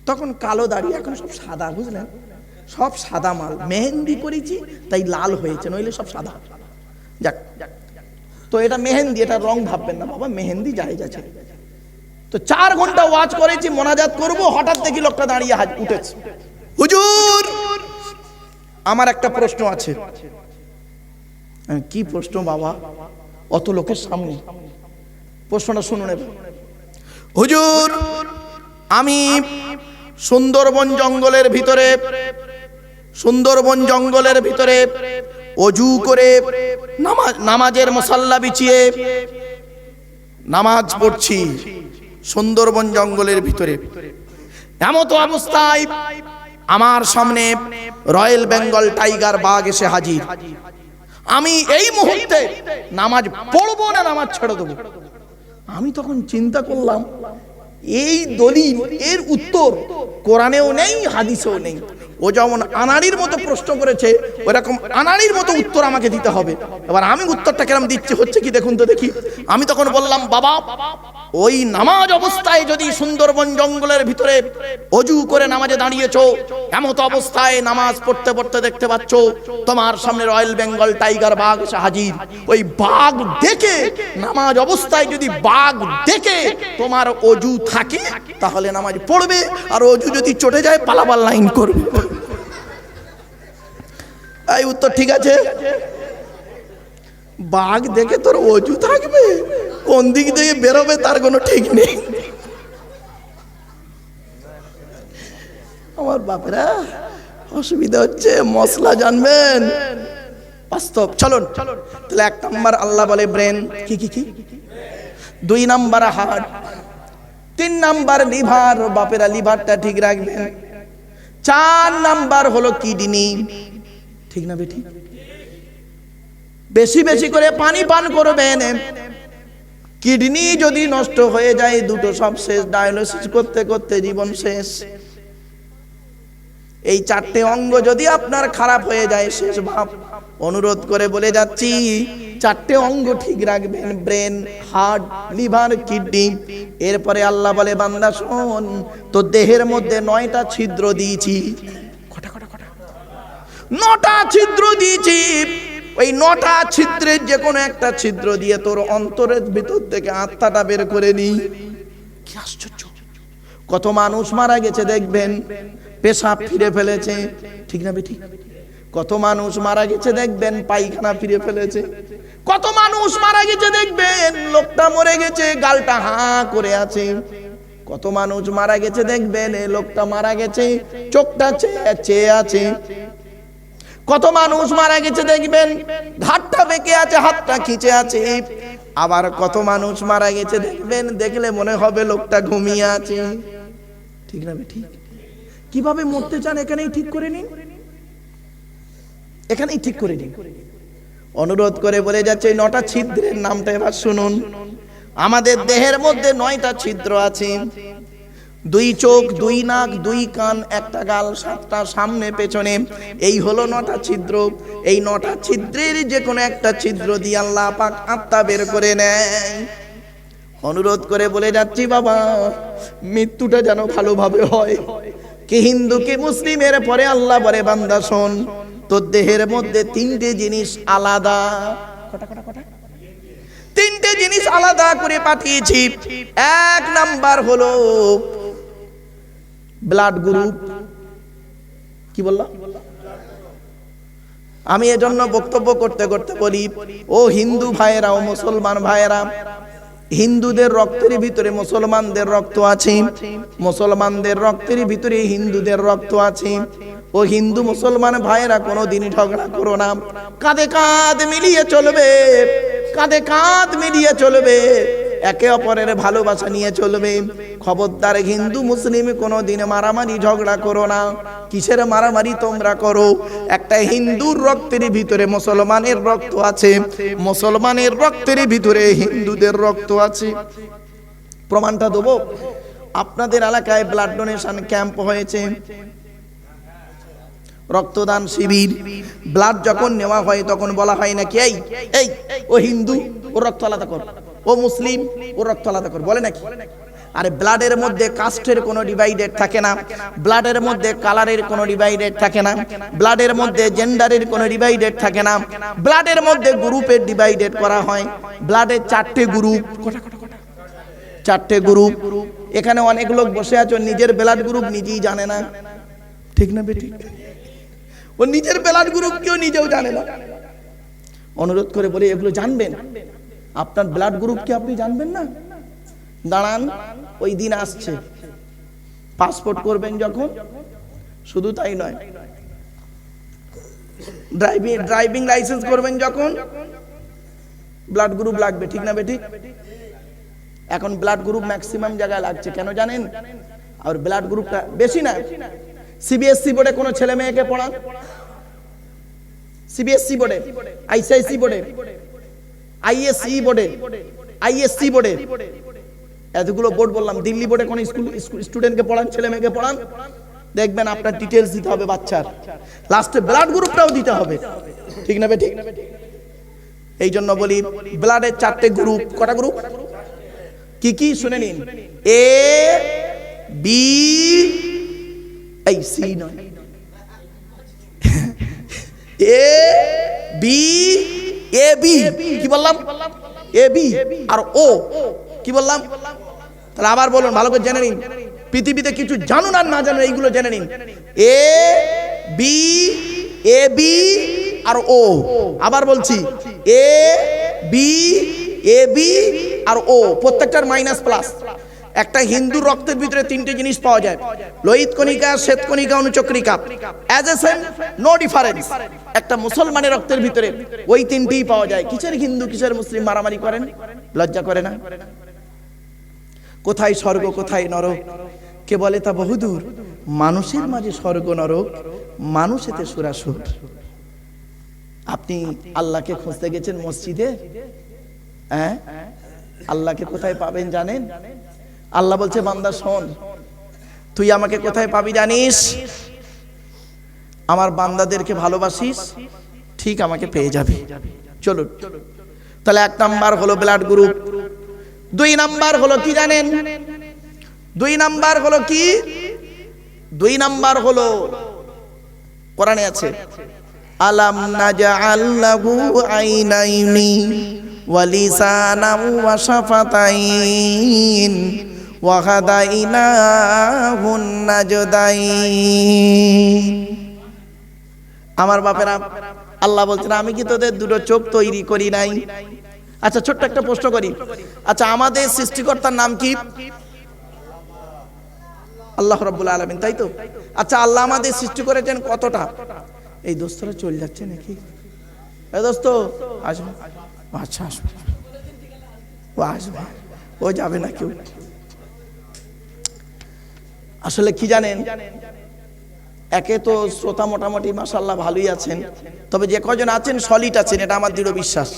তখন কালো দাড়ি, এখন সব সাদা, বুঝলেন? সব সাদা মাল, মেহেন্দি করেছি তাই লাল হয়েছে, নইলে সব সাদা। যাক, তো এটা মেহেন্দি, এটা রং ভাববেন না বাবা, মেহেন্দি জায়েজ আছে। তো 4 ঘন্টা ওয়াজ করেছি, মোনাজাত করব, হঠাৎ দেখি লোকটা দাঁড়িয়ে উঠেছে, হুজুর আমার একটা প্রশ্ন আছে। কি প্রশ্ন বাবা? অত লোকের সামনে প্রশ্নটা শুনুন। হুজুর আমি সুন্দরবন জঙ্গলের ভিতরে অজু করে নামাজের মুসাল্লা বিছিয়ে নামাজ পড়ছি, সুন্দরবন জঙ্গলের ভিতরে। এমত অবস্থায় আমার সামনে রয়্যাল বেঙ্গল টাইগার বাঘ এসে হাজির। আমি এই মুহূর্তে নামাজ পড়বো না নামাজ ছেড়ে দেবো। আমি তখন চিন্তা করলাম, এই দলিল এর উত্তর কোরআনেও নেই, হাদিসেও নেই। ও যেমন আনাড়ির মতো প্রশ্ন করেছে, ওরকম আনাড়ির মতো উত্তর আমাকে দিতে হবে। এবার আমি উত্তরটা কেরম দিচ্ছি, হচ্ছে কি দেখুন তো দেখি। আমি তখন বললাম, বাবা ওই নামাজ অবস্থায় যদি সুন্দরবন জঙ্গলের ভিতরে অজু করে নামাজে দাঁড়িয়েছো, এমত অবস্থায় নামাজ পড়তে পড়তে দেখতে পাচ্ছ তোমার সামনে রয়্যাল বেঙ্গল টাইগার বাঘ এসে হাজির। ওই বাঘ দেখে, নামাজ অবস্থায় যদি বাঘ দেখে তোমার অজু থাকে তাহলে নামাজ পড়বে, আর অজু যদি চটে যায় পালাবার লাইন করবে। এই উত্তর ঠিক আছে? বাঘ দেখে তোর অজু থাকবে, কোন দিক থেকে বেরোবে তার কোনো ঠিক নেই। আমার বাপেরা অসুবিধা হচ্ছে, মশলা জানবেন বাস্তব। চলুন তাহলে 1 নাম্বার আল্লাহ বলে ব্রেন, কি কি কি 2 নাম্বার হার্ট, 3 নাম্বার লিভার, বাপেরা লিভারটা ঠিক রাখবেন। 4 নাম্বার হলো কিডনি, ঠিক না বেটি? বেশি বেশি করে পানি পান করবেন। কিডনি যদি নষ্ট হয়ে যায়, দুটো সব শেষ, ডায়ালিসিস করতে করতে জীবন শেষ। এই চারটে অঙ্গ যদি আপনার খারাপ হয়ে যায় শেষ ভাব। অনুরোধ করে বলে যাচ্ছি, চারটে অঙ্গ ঠিক রাখবেন, ব্রেন, হার্ট, লিভার, কিডনি। এরপরে আল্লাহ বলে, বান্দা শোন, তো দেহের মধ্যে 9টা ছিদ্র দিয়েছি। 9টা ছিদ্র দিয়েছি। ওই 9টা ছিদ্রের যে কোনো একটা ছিদ্র দিয়ে তোর অন্তরের ভিতর থেকে আত্মাটা বের করে নি। কি আশ্চর্য! কত মানুষ মারা গেছে দেখবেন, পেশাব ফিরে ফেলেছে, ঠিক না বেঠিক? কত মানুষ মারা গেছে দেখবেন, পায়খানা ফিরে ফেলেছে। কত মানুষ মারা গেছে দেখবেন, লোকটা মরে গেছে, গালটা হাঁ করে আছে। কত মানুষ মারা গেছে দেখবেন, এই লোকটা মারা গেছে, চোখটা চেয়ে আছে। কত মানুষ মারা গেছে দেখবেন, ঘাটটা বেঁকে আছে, হাতটা খিচে আছে। আবার কত মানুষ মারা গেছে দেখবেন, দেখলে মনে হবে লোকটা ঘুমিয়ে আছে, ঠিক না বেঠিক? কিভাবে মরতে চান এখানেই ঠিক করে নিন, এখানেই ঠিক করে নিন। অনুরোধ করে বলে যাচ্ছে, 9টা ছিদ্রের নামটা এবার শুনুন। আমাদের দেহের মধ্যে 9টা ছিদ্র আছে। 2 চোখ, 2 নাক, 2 কান, 1টা গাল, 7টা সামনে পেছনে, এই হলো 9টা ছিদ্র। এই 9টা ছিদ্রের যে কোনো একটা ছিদ্র দিয়ে আল্লাহ পাক আত্মা বের করে নেয়। অনুরোধ করে বলে যাচ্ছি, বাবা, মৃত্যুটা যেন ভালোভাবে হয়। কি হিন্দু কি মুসলিমের পরে আল্লাহ বলে, বান্দা শোন, তোর দেহের মধ্যে 3টে জিনিস আলাদা, 3টে জিনিস আলাদা করে পাঠিয়েছি। 1 নাম্বার হলো ব্লাড গ্রুপ। কি বললাম? আমি এজন্য বক্তব্য করতে করতে বলি, ও হিন্দু ভাইয়েরা, ও মুসলমান ভাইয়েরা, হিন্দুদের রক্তের ভিতরে মুসলমানদের রক্ত আছে, মুসলমানদের রক্তের ভিতরে হিন্দুদের রক্ত আছে। ও হিন্দু মুসলমান ভাইয়েরা, কোনোদিন ঝগড়া করো না, কাঁধে কাঁধ মিলিয়ে চলবে, কাঁধে কাঁধ মিলিয়ে চলবে, একে অপরের ভালোবাসা নিয়ে চলবে। খবরদার হিন্দু মুসলিম কোনোদিন মারামারি ঝগড়া করো না। কিসের মারামারি তোমরা করো? একটা হিন্দুর রক্তের ভিতরে মুসলমানের রক্ত আছে, মুসলমানের রক্তের ভিতরে হিন্দুদের রক্ত আছে। প্রমাণটা দেবো। আপনাদের এলাকায় ব্লাড ডোনেশন ক্যাম্প হয়েছে, রক্তদান শিবির। ব্লাড যখন নেওয়া হয় তখন বলা হয় নাকি, এই এই ও হিন্দু, ও রক্ত আলাদা কর, ও মুসলিম, ও রক্ত আলাদা কর, বলে নাকি? আরে ব্লাডের মধ্যে কাস্টের কোনো ডিভাইডেড থাকে না, ব্লাডের মধ্যে কালারের কোনো ডিভাইডেড থাকে না, ব্লাডের মধ্যে জেন্ডারের কোনো ডিভাইডেড থাকে না, ব্লাডের মধ্যে গ্রুপের ডিভাইডেড করা হয়। ব্লাডের 4টে গ্রুপ, 4টে গ্রুপ। এখানে অনেক লোক বসে আছো, নিজের ব্লাড গ্রুপ নিজেই জানে না, ঠিক না বেঠিক? ও নিজের ব্লাড গ্রুপ কেউ নিজেও জানে না। অনুরোধ করে বলি, এগুলো জানবেন। আপনার ব্লাড গ্রুপ কি আপনি জানবেন না? দাঁড়ান, ওই দিন আসছে, পাসপোর্ট করবেন যখন, শুধু তাই নয়, ড্রাইভিং লাইসেন্স করবেন যখন, ব্লাড গ্রুপ লাগবে, ঠিক না বেঠিক? এখন ব্লাড গ্রুপ ম্যাক্সিমাম জায়গায় লাগছে, কেন জানেন? আর ব্লাড গ্রুপটা বেশি না। সিবিএসসি বোর্ডে কোনো ছেলে মেয়েকে পড়ান, সিবিএসসি বোর্ডে, আইসিআইসি বোর্ডে, আইএসসি বোর্ডে, আইএসসি বোর্ডে, এতগুলো বোর্ড বললাম, দিল্লি বোর্ডে কোন স্টুডেন্টকে পড়ান, ছেলে মেয়েকে পড়ান, দেখবেন আপনার ডিটেলস দিতে হবে বাচ্চার, লাস্টে ব্লাড গ্রুপটাও দিতে হবে, ঠিক না বেঠিক? এই জন্য বলি, ব্লাডের 4টে গ্রুপ। কটা গ্রুপ? কি কি শুনে নিন। এ বি, এই সি নয়, এ বি, এ বি, কি বললাম? এ বি আর ও, কি বললাম? তাহলে আবার বলুন, ভালো করে জেনে নিন। পৃথিবীতে কিছু জানুন আর না জানুন, এইগুলো জেনে নিন। এ বি, এ বি আর ও। আবার বলছি, এ বি, এ বি আর ও, প্রত্যেকটার মাইনাস প্লাস। একটা হিন্দু রক্তের ভিতরে 3টে জিনিস পাওয়া যায়, লোহিত কণিকা, শ্বেত কণিকা, অনুচক্রিকা, as a same, no difference. একটা মুসলমানের রক্তের ভিতরে ওই 3টেই পাওয়া যায়। কিসের হিন্দু কিসের মুসলিম মারামারি করেন? লজ্জা করে না? কোথায় স্বর্গ কোথায় নরক কে বলে তা বহুদূর, মানুষের মাঝে স্বর্গ নরক, মানুষেতে সুরাসুর। আপনি আল্লাহকে খুঁজতে গেছেন মসজিদে, হ্যাঁ? আল্লাহকে কোথায় পাবেন জানেন? আল্লাহ বলছে, বান্দা শোন, তুই আমাকে কোথায় পাবি জানিস? আমার বান্দাদেরকে ভালোবাসিস, ঠিক আমাকে পেয়ে যাবে। চলো, তাহলে 1 নাম্বার হলো ব্লাড গ্রুপ। 2 নাম্বার হলো কি জানেন? 2 নাম্বার হলো কি? 2 নাম্বার হলো কোরআনে আছে, আলাম নাজআল লাহু আইনাইনি ওয়া লিসানাও ওয়া শাফাতাইন ওয়া হাদাইনাহুন নাজদাইন। আমার বাপেরা, আল্লাহ বলছেন আমি কি তোদের 2টো চোখ তৈরি করি নাই? আচ্ছা, ছোট্ট একটা প্রশ্ন করি। আচ্ছা, আমাদের সৃষ্টিকর্তার নাম কি? আল্লাহ রাব্বুল আলামিন, তাই তো? আচ্ছা, আল্লাহ আমাদের সৃষ্টি করেছেন কতটা? এই দোস্তরা চলে যাচ্ছে নাকি? এই দোস্ত আসবে? আচ্ছা, আসবে, ও আসবে, ও যাবে না কেউ। আসলে কি জানেন, একে তো শ্রোতা মোটামুটি মাশাআল্লাহ ভালোই আছেন, তবে যে কজন আছেন সলিড আছেন, এটা আমার দৃঢ় বিশ্বাস।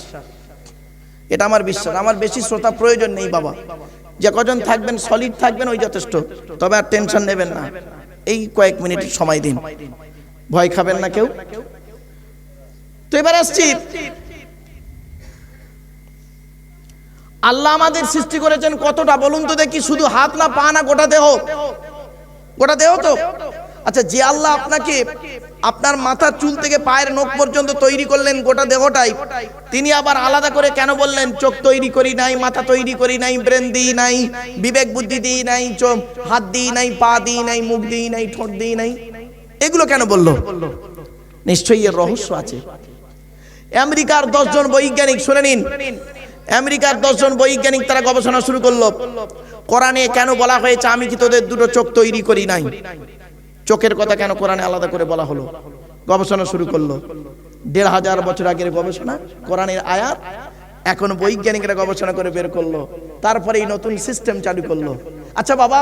এটা আমার বিশ্বাস। আমার বেশি শ্রোতা প্রয়োজন নেই বাবা। যে কজন থাকবেন সলিড থাকবেন, ওই যথেষ্ট। তবে আর টেনশন নেবেন না, এই কয়েক মিনিট সময় দিন, ভয় খাবেন না কেউ। তো এবার আসছি, আল্লাহ আমাদের সৃষ্টি করেছেন কতটা বলুন তো দেখি? শুধু হাত না, পা না, গোটা দেহ? গোটা দেহ তো। আচ্ছা, যে আল্লাহ আপনাকে আপনার মাথার চুল থেকে পায়ের নখ পর্যন্ত তৈরি করলেন গোটা দেহটাই, তিনি আবার আলাদা করে কেন বললেন চোখ তৈরি করি নাই, মাথা তৈরি করি নাই, ব্রেন দিই নাই, বিবেক বুদ্ধি দিই নাই, হাত দিই নাই, পা দিই নাই, মুখ দিই নাই, ঠোঁট দিই নাই? এগুলো কেন বললো? নিশ্চয়ই এর রহস্য আছে। আমেরিকার 10 জন বৈজ্ঞানিক, শুনে নিন, আমেরিকার 10 জন বৈজ্ঞানিক তারা গবেষণা শুরু করলো, কোরআনে কেন বলা হয়েছে আমি কি তোদের 2টো চোখ তৈরি করি নাই? চোখের কথা কেন কোরআনে আলাদা করে বলা হলো? গবেষণা শুরু করলো। 1500 বছর আগের গবেষণা, কোরআনের আয়াত, এখন বৈজ্ঞানিকরা গবেষণা করে বের করলো, তারপরে এই নতুন সিস্টেম চালু করলো। আচ্ছা বাবা,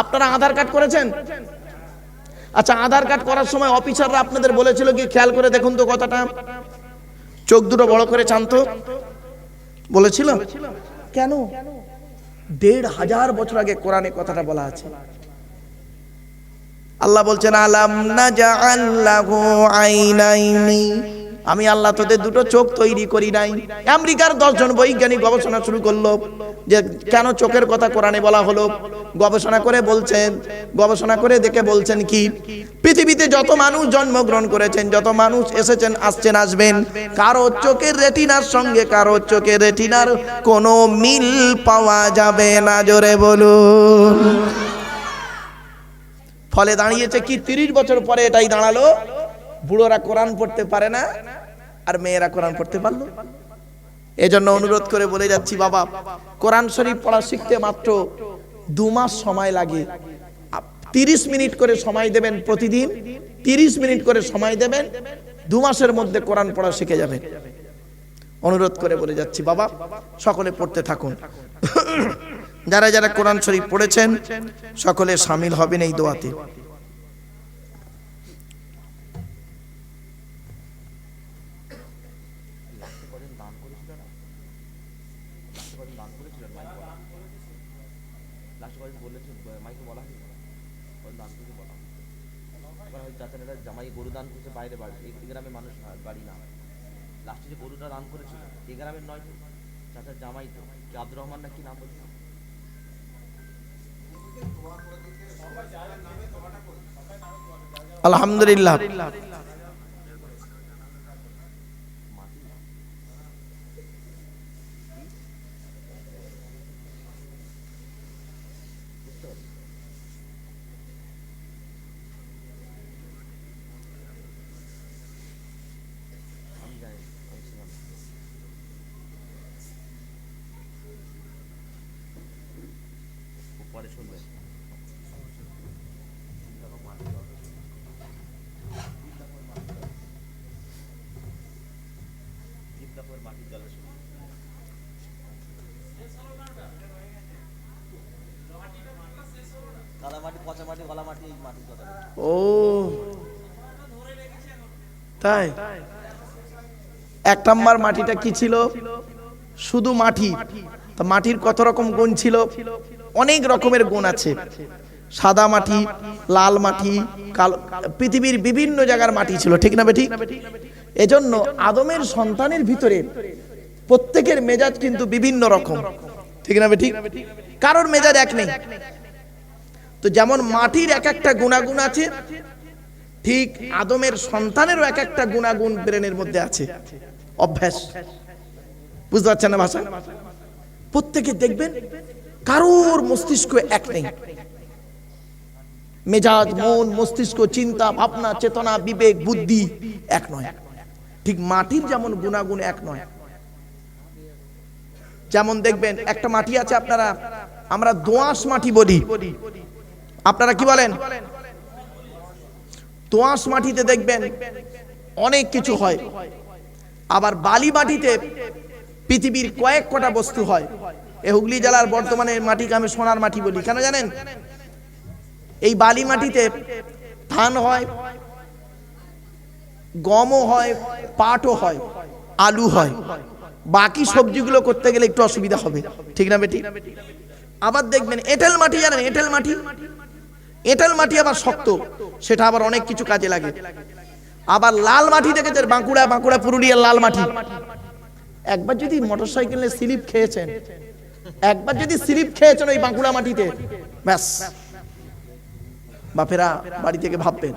আপনারা আধার কার্ড করেছেন? আচ্ছা, আধার কার্ড করার সময় অফিসাররা আপনাদের বলেছিল কি, খেয়াল করে দেখুন তো কথাটা, চোখ 2টো বড় করে চান্ত বলেছিল? কেন? 1500 বছর আগে কোরআনে কথাটা বলা আছে। আল্লাহ বলছেন আলাম নাজআল লাহু আইনাইনি, আমি আল্লাহ তোদের 2টো চোখ তৈরি করি নাই। আমেরিকার 10 জন বৈজ্ঞানিক গবেষণা শুরু করলো যে কেন চোখের কথা কোরআনে বলা হলো। গবেষণা করে বলছেন, গবেষণা করে দেখে বলছেন কি, পৃথিবীতে যত মানুষ জন্মগ্রহণ করেছেন, যত মানুষ এসেছেন, আসছেন, আসবেন, কারো চোখের রেটিনার সঙ্গে কারো চোখের রেটিনার কোনো মিল পাওয়া যাবে না। জোরে বলুন। ফলে দাঁড়িয়েছে কি, 30 বছর পরে এটাই দাঁড়ালো, বুড়োরা কোরআন পড়তে পারে না, আর মেয়েরা কোরআন পড়তে পারলো। এজন্য অনুরোধ করে বলে যাচ্ছি বাবা, কোরআন শরীফ পড়া শিখতে মাত্র 2 মাস সময় লাগে। 30 মিনিট করে সময় দেবেন প্রতিদিন, 30 মিনিট করে সময় দেবেন, 2 মাসের মধ্যে কোরআন পড়া শিখে যাবেন। অনুরোধ করে বলে যাচ্ছি বাবা, সকলে পড়তে থাকুন। যারা যারা কোরআন শরীফ পড়েছেন সকলে শামিল হবেন এই দোয়াতে। জামাই গরু দান করছে বাইরে বাড়ি, এই গ্রামে মানুষ বাড়ি না, লাস্টে যে গরুটা দান করেছিল এই গ্রামের নয় তো, চাচার জামাই তো, কি আব্দুর রহমান না কি নাম বলছে? আলহামদুলিল্লাহ। পরে শুনবে। মাটির জলে কাদা মাটি, পচা মাটি, গলা মাটি, এই মাটির কথা। ও তাই? 1 নাম্বার মাটিটা কি ছিল? শুধু মাটি। তা মাটির কত রকম গুণ ছিল? অনেক রকমের গুণ আছে। সাদা মাটি, লাল মাটি, কালো, পৃথিবীর বিভিন্ন জায়গার মাটি ছিল, ঠিক না বেঠিক? এজন্য আদমের সন্তানের ভিতরে প্রত্যেকের মেজাজ কিন্তু বিভিন্ন রকম, ঠিক না বেঠিক? কারোর মেজাজ এক নেই। তো যেমন মাটির এক একটা গুণাগুণ আছে, ঠিক আদমের সন্তানেরও এক একটা গুণাগুণ ব্রেনের মধ্যে আছে, অভ্যাস। বুঝতে পারছেন না ভাষা? প্রত্যেকে দেখবেন কারোর মস্তিষ্ক এক নেই, মেজাজ, মন, মস্তিষ্ক, চিন্তা, ভাবনা, চেতনা, বিবেক, বুদ্ধি এক নয়। ঠিক মাটির যেমন গুণাগুণ এক নয়। যেমন দেখবেন একটা মাটি আছে, আমরা দোআঁশ মাটি বলি, আপনারা কি বলেন? দোআঁশ মাটিতে দেখবেন অনেক কিছু হয়। আবার বালি মাটিতে পৃথিবীর কয়েক কটা বস্তু হয়। এই হুগলি জেলার বর্তমানে মাটিকে আমি সোনার মাটি বলি, কেন জানেন? এই বালি মাটিতে ধান হয়, গমও হয়, পাটও হয়, আলু হয়। বাকি সবজিগুলো করতে গেলে একটু অসুবিধা হবে, ঠিক না বেটি? আবার দেখবেন এঁটেল মাটি, জানেন এঁটেল মাটি? এঁটেল মাটি আবার শক্ত, সেটা আবার অনেক কিছু কাজে লাগে। আবার লাল মাটি দেখেছেন, বাঁকুড়া পুরুলিয়ার লাল মাটি। একবার যদি মোটরসাইকেলে স্লিপ খেয়েছেন, ওই বাঁকুড়া মাটিতে, ব্যাস বাপেরা বাড়ি থেকে ভাববেন।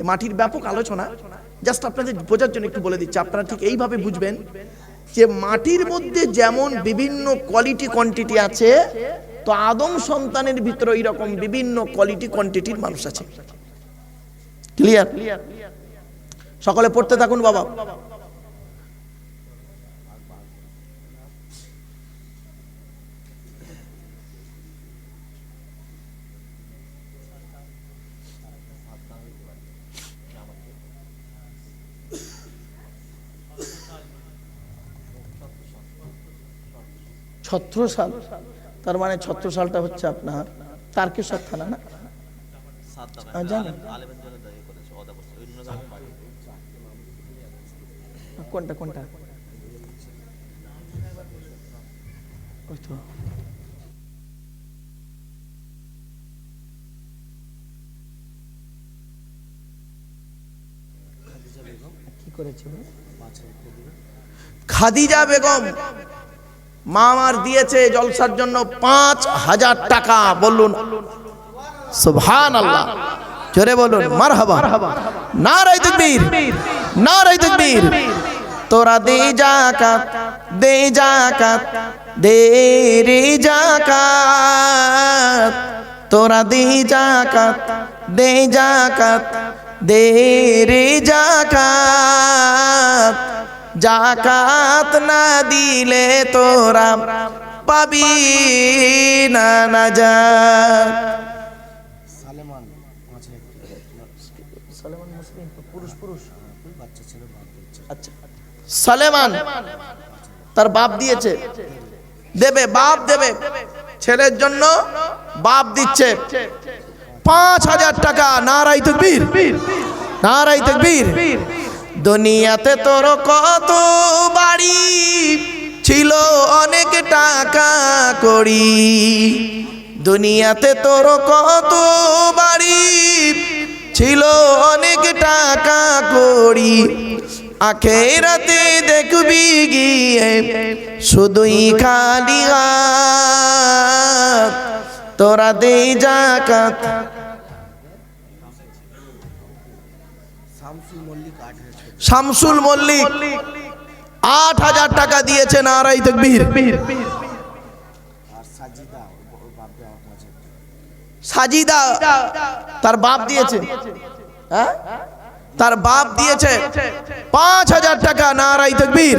মাটির ব্যাপক আলোচনা, জাস্ট আপনাদের বোঝার জন্য একটু বলে দিচ্ছি। আপনারা ঠিক এইভাবে বুঝবেন যে মাটির মধ্যে যেমন বিভিন্ন কোয়ালিটি কোয়ান্টিটি আছে, তো আদম সন্তানের ভিতরে এরকম বিভিন্ন কোয়ালিটি কোয়ান্টিটির মানুষ আছে। ক্লিয়ার? সকলে পড়তে থাকুন বাবা। ছত্রসাল, তার মানে ছত্রসালটা হচ্ছে আপনার তারকেশ্বর থানা, না? কোনটা কোনটা? ওই তো কি করেছে খাদিজা বেগম, মা আমার দিয়েছে জলসার জন্য ৫,০০০ টাকা। বলুন সুবহানাল্লাহ, জোরে বলুন মারহাবা, নারায়ে তাকবীর, নারায়ে তাকবীর। তোরা দে যাকাত, দে যাকাত, দে রে যাকাত, তোরা দে যাকাত, দে যাকাত, দে রে যাকাত। যাকাত না দিলে তোরা পাবি না নাজাত। সালেমান মুসলিম, পুরুষ বাচ্চা ছিল, আচ্ছা সালেমান তার বাপ দিয়েছে, দেবে, বাপ দেবে, ছেলের জন্য বাপ দিচ্ছে ৫,০০০ টাকা। নারায়ে তাকবীর, নারায়ে তাকবীর। দুনিয়াতে তোর কত বাড়ি ছিল, অনেক টাকা করি। দুনিয়াতে তোর কত বাড়ি ছিল, অনেক টাকা করি। আখিরাতে দেখবি গিয়ে শুধুই খালি হাত। তোরা দে যাকাত। শামসুল মল্লিক ৮,০০০ টাকা দিয়েছে। নারায়ে তাকবীর। সাজিদা তার বাপ দিয়েছে, হ্যাঁ তার বাপ দিয়েছে ৫,০০০ টাকা। নারায়ে তাকবীর।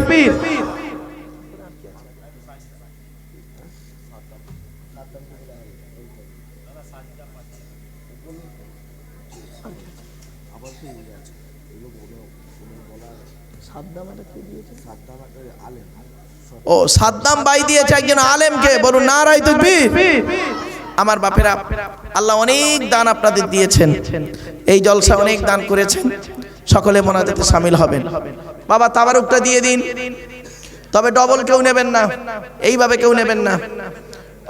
ও সাদ্দাম ভাই দিয়েছে একজন আলেমকে। বলুন নারায়ে তাকবীর। আমার বাপেরা, আল্লাহ অনেক দান আপনাদের দিয়েছেন, এই জলসা অনেক দান করেছেন, সকলে মোনাজাতে শামিল হবেন। বাবা তাবারুকটা দিয়ে দিন, তবে ডবল কেউ নেবেন না, এইভাবে কেউ নেবেন না,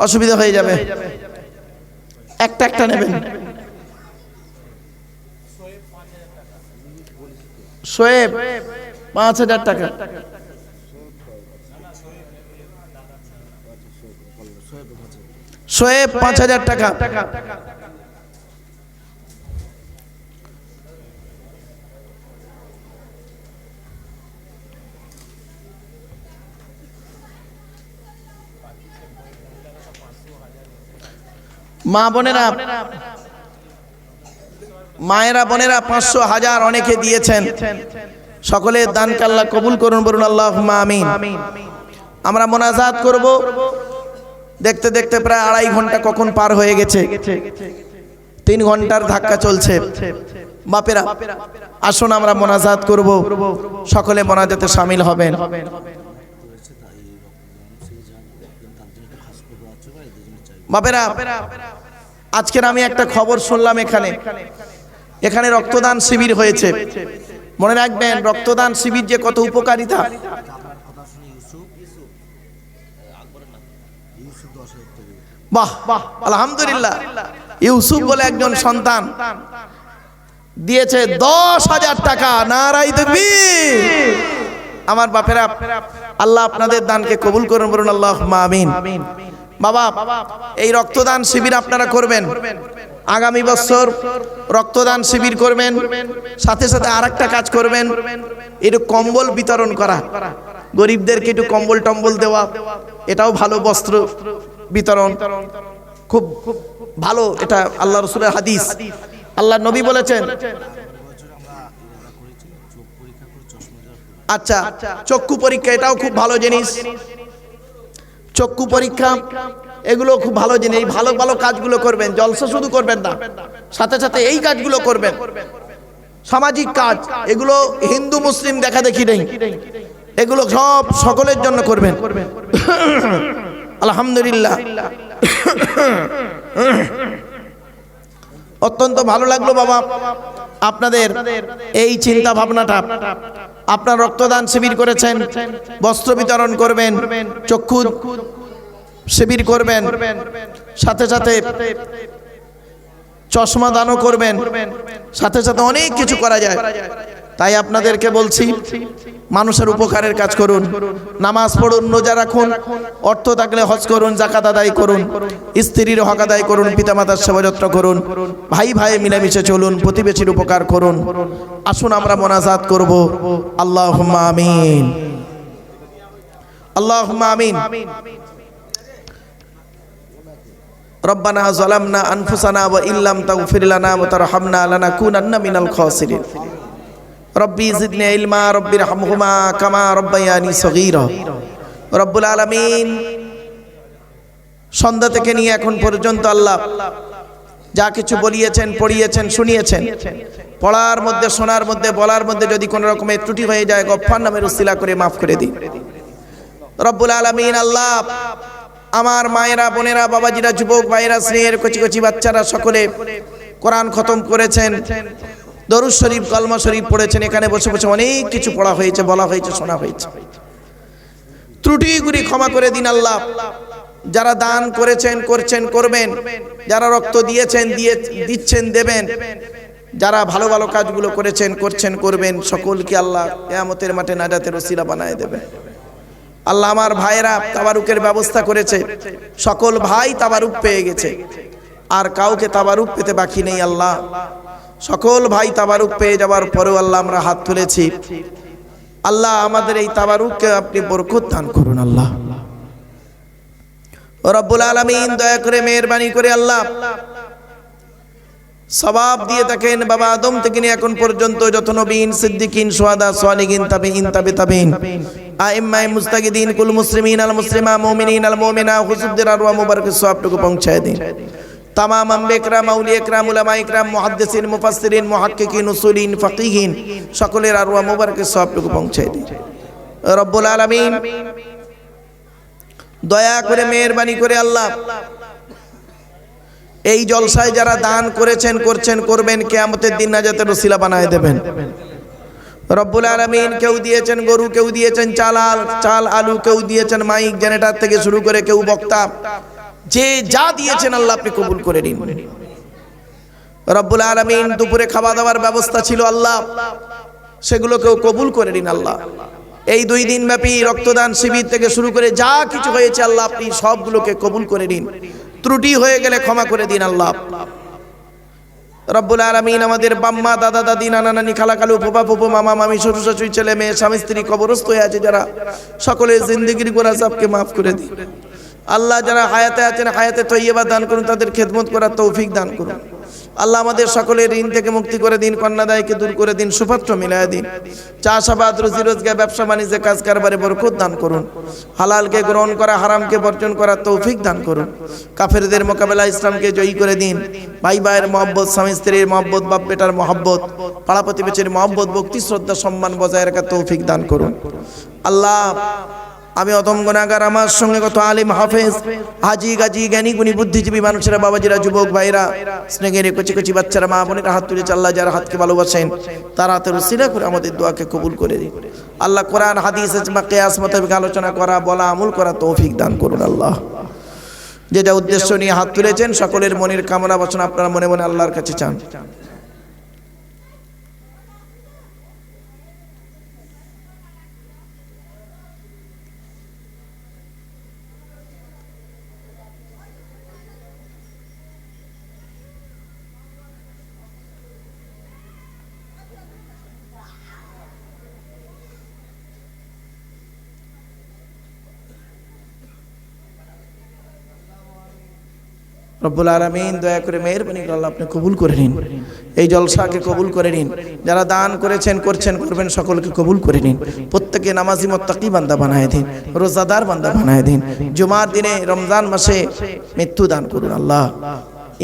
অসুবিধা হয়ে যাবে। একটা একটা নেবেন। শোয়েব 5,000 টাকা। শোয়েব 5,000 টাকা। মা বোনেরা, মায়েরা বোনেরা 500 1000 অনেকে দিয়েছেন। সকলের দানকে আল্লাহ কবুল করুন, বলুন আল্লাহুম্মা আমিন। আমরা মোনাজাত করব। দেখতে দেখতে প্রায় 2.5 ঘন্টা কখন পার হয়ে গেছে, 3 ঘন্টার ধাক্কা চলছে। বাপেরা আসুন আমরা মোনাজাত করব, সকলে মোনাজাতে শামিল হবেন। বাপেরা আজকের আমি একটা খবর শুনলাম, এখানে রক্তদান শিবির হয়েছে। মনে রাখবেন রক্তদান শিবির যে কত উপকারিতা। বাহ বাহ, আলহামদুলিল্লাহ। ইউসুফ বলে একজন সন্তান দিয়েছে 10,000 টাকা। নারায়ে তাকবীর। আমার বাপেরা, আল্লাহ আপনাদের দানকে কবুল করুন, বলুন আল্লাহুম্মা আমিন। বাবা এই রক্তদান শিবির আপনারা করবেন। আগামী বছর রক্তদান শিবির করবেন, সাথে সাথে আরেকটা কাজ করবেন, একটু কম্বল বিতরণ করা, গরিবদেরকে একটু কম্বল টম্বল দেওয়া, এটাও ভালো। বস্ত্র বিতরণ খুব ভালো, এটা আল্লাহ রাসূলের হাদিস। আল্লাহ নবী বলেছেন। আচ্ছা, চক্ষু পরীক্ষা এটাও খুব ভালো জিনিস। চক্ষু পরীক্ষা এগুলো খুব ভালো জিনিস। এই ভালো ভালো কাজগুলো করবেন, জলসা শুধু করবেন না, সাথে সাথে এই কাজগুলো করবেন। সামাজিক কাজ এগুলো হিন্দু মুসলিম দেখা দেখি নেই, এগুলো সব সকলের জন্য করবেন। আলহামদুলিল্লাহ, অত্যন্ত ভালো লাগলো বাবা আপনাদের এই চিন্তা ভাবনাটা। আপনার রক্তদান শিবির করেছেন, বস্ত্র বিতরণ করবেন, চক্ষু শিবির করবেন, সাথে সাথে চশমা দানও করবেন, সাথে সাথে অনেক কিছু করা যায়। তাই আপনাদেরকে বলছি মানুষের উপকারের কাজ করুন, নামাজ পড়ুন, রোজা রাখুন, অর্থ থাকলে হজ করুন, যাকাত আদায় করুন, স্ত্রীর হক আদায় করুন, পিতামাতার সেবা যত্ন করুন, ভাই ভাই মিলেমিশে চলুন, প্রতিবেশীর উপকার করুন। আসুন আমরা মোনাজাত করব। আল্লাহুম্মা আমিন, আল্লাহুম্মা আমিন। রব্বানা যালামনা আনফুসানা ওয়া ইল্লাম তাগফির লানা ওয়া তারহামনা লানাকুনান্না মিনাল খাসিরিন। রব্বি জিদনি ইলমা রব্বিরহামহুমা কামা রব্বায়ানি সগীরা। রব্বুল আলামিন, সন্ধ্যা থেকে নিয়ে এখন পর্যন্ত আল্লাহ যা কিছু বলিয়েছেন, পড়িয়েছেন, শুনিয়েছেন, পড়ার মধ্যে, শোনার মধ্যে, বলার মধ্যে যদি কোনো রকমের ত্রুটি হয়ে যায়, গফফার নামের উসিলা করে মাফ করে দিন রব্বুল আলামিন। আল্লাহ আমার মায়েরা, বোনেরা, বাবাজিরা, যুবক ভাইরা, স্নেহের কচি কচি বাচ্চারা সকলে কোরআন খতম করেছেন, দরুদ শরীফ, কলমা শরীফ পড়েছেন। এখানে বসে বসে অনেক কিছু পড়া হয়েছে, বলা হয়েছে, শোনা হয়েছে। ত্রুটিগুলি ক্ষমা করে দিন আল্লাহ। যারা দান করেছেন, করছেন, করবেন, যারা রক্ত দিয়েছেন, দিচ্ছেন, দেবেন, যারা ভালো ভালো কাজগুলো করেছেন, করছেন, করবেন, সকলকে আল্লাহ কিয়ামতের মাঠে নাজাতের ওসিলা বানায় দেবেন। আল্লাহ আমার ভাইরা তাবারুকের ব্যবস্থা করেছে, সকল ভাই তাবারুক পেয়ে গেছে, আর কাউকে তাবারুক পেতে বাকি নেই। আল্লাহ সকল ভাই তাবারুক পেয়ে যাওয়ার পরেও আল্লাহ আমরা হাত তুলেছি। আল্লাহ আমাদের এই তাবারুককে আপনি বরকত দান করুন। আল্লাহ রব্বুল আলামিন দয়া করে, মেহেরবানি করে আল্লাহ সওয়াব দিয়ে থাকেন। বাবা আদম থেকে নিয়ে এখন পর্যন্ত যত নবীন, সিদ্দিকিন, শুহাদা, সালিহিন, তাবিঈন, তাবিঈন, আইম্মায়ে মুস্তাগিদিন, কুল মুসলিমিন আল মুসলিমা, মুমিনিন আল মুমিনা, হুজুরদের আরওয়াহ মুবারকের সওয়াবটুকু পৌঁছায় দিন। तमाम अम्बे इकराम, औलिया इकराम, उलमा इकराम, मुहद्दिसिन, मुफस्सिरिन, मुहक्किकिन, उसूलिन, फकीहिन সকলের আরওয়াহ মুবারকের সওয়াবটুকু পৌঁছায় দিন রব্বুল আলামিন। দয়া করে, মেহেরবানি করে আল্লাহ এই জলসায় যারা দান করেছেন, করছেন, করবেন, কিয়ামতের দিন নাজাতের ওসিলা বানায় দেবেন রব্বুল আলামিন। কেউ দিয়েছেন গরু, কেউ দিয়েছেন চাল, আলু, কেউ দিয়েছেন মাইক, জেনারেটর থেকে শুরু করে, কেউ বক্তা, যে যা দিয়েছেন আল্লাহ আপনি কবুল করে নিন। রব্বুল আলামিন দুপুরে খাওয়া দাওয়ার ব্যবস্থা ছিল আল্লাহ, সেগুলোকেও কবুল করে নিন আল্লাহ। এই 2 দিন ব্যাপী রক্তদান শিবির থেকে শুরু করে যা কিছু হয়েছে আল্লাহ আপনি সবগুলোকে কবুল করে নিন। ত্রুটি হয়ে গেলে ক্ষমা করে দিন আল্লাহ। রব্বুল আলামিন আমাদের বাম্মা, দাদা, দাদি, নানা, নানি, খালা, খালু, ফুফা, ফুফু, মামা, মামি, শ্বশুর, শাশুড়ি, ছেলে মেয়ে, স্বামী, স্ত্রী কবরস্থ হয়ে আছে যারা, সকলের জিন্দেগির গুনাহ সবকে মাফ করে দিন আল্লাহ। যারা হায়াতে আছেন হায়াতে তৈয়বা দান করুন, তাদের খেদমত করার তৌফিক দান করুন আল্লাহ। আমাদের সকলের ঋণ থেকে মুক্তি করে দিন, কন্যাদায়কে দূর করে দিন, সুপাত্র মিলায় দিন। চাষাবাদ, রুজি রোজগার, ব্যবসা বাণিজ্যে, কাজ কারবারে বরকত দান করুন। হালালকে গ্রহণ করা, হারামকে বর্জন করার তৌফিক দান করুন। কাফেরদের মোকাবেলা ইসলামকে জয়ী করে দিন। ভাই ভাইয়ের মহব্বত, স্বামী স্ত্রীর মহব্বত, বাপ বেটার মহব্বত, পাড়া প্রতিবেশীর মহব্বত, ভক্তি শ্রদ্ধা সম্মান বজায় রাখার তৌফিক দান করুন আল্লাহ। আমি অদম গুনাহগার, আমার সঙ্গে কত আলিম, হাফেজ, হাজি, গাজী, জ্ঞানী গুণী বুদ্ধিজীবী মানুষেরা, বাবাজিরা, যুবক ভাইরা, স্নেহের কচি কচি বাচ্চারা, মা বোনেরা হাত তুলেছে আল্লাহ। যারা হাতকে ভালোবাসেন তারা হাতের উসিলা করে আমাদের দোয়াকে কবুল করে দিন আল্লাহ। কোরআন হাদিস ইজমা কিয়াস মোতাবেক আলোচনা করা, বলা, আমল করা তৌফিক দান করুন আল্লাহ। যেটা উদ্দেশ্য নিয়ে হাত তুলেছেন সকলের মনের কামনা বাসনা আপনারা মনে মনে আল্লাহর কাছে চান। রব্বুল আলামিন দয়া করে মেহেরবানি করে আল্লাহ আপনি কবুল করে নিন, এই জলসাকে কবুল করে নিন। যারা দান করেছেন, করছেন, করবেন সকলকে কবুল করে নিন। প্রত্যেককে নামাজি মুত্তাকি বান্দা বানায় দিন, রোজাদার বান্দা বানায় দিন। জুমার দিনে রমজান মাসে মৃত্যু দান করুন আল্লাহ।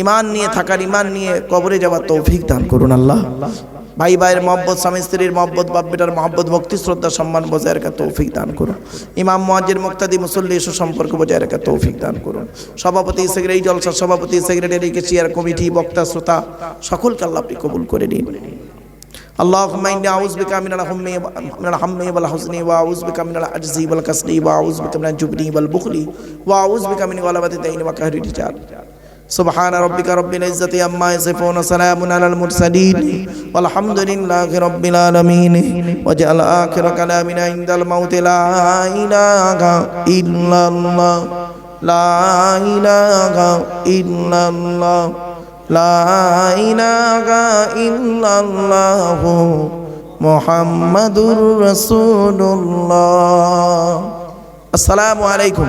ঈমান নিয়ে থাকার, ঈমান নিয়ে কবরে যাওয়ার তৌফিক দান করুন আল্লাহ। ভাই ভাইয়ের মহব্বত, স্বামী স্ত্রীর মহব্বত, বাপ বেটার মহব্বত, ভক্তি শ্রদ্ধা সম্মান বজায় রাখার তৌফিক দান করুন। ইমাম মুয়াজ্জিন, মুক্তাদি, মুসল্লি সুসম্পর্ক বজায় রাখার তৌফিক দান করুন। সভাপতি, সেক্রেটারি, জলসার সভাপতি, সেক্রেটারি, কেশিয়ার, কমিটি, বক্তা, শ্রোতা সকলকে আল্লাহ আপনি কবুল করে নিন। اللهم إني أعوذ بك من الهم والحزن وأعوذ بك من العجز والكسل وأعوذ بك من الجبن والبخل وأعوذ بك من غلبة الدين وقهر الرجال سبحان ربك رب العزة عما يصفون وسلام على المرسلين والحمد لله رب العالمين وجعل آخر كلامنا عند الموت لا إله إلا الله لا إله إلا الله لا إله إلا الله محمد رسول الله السلام عليكم।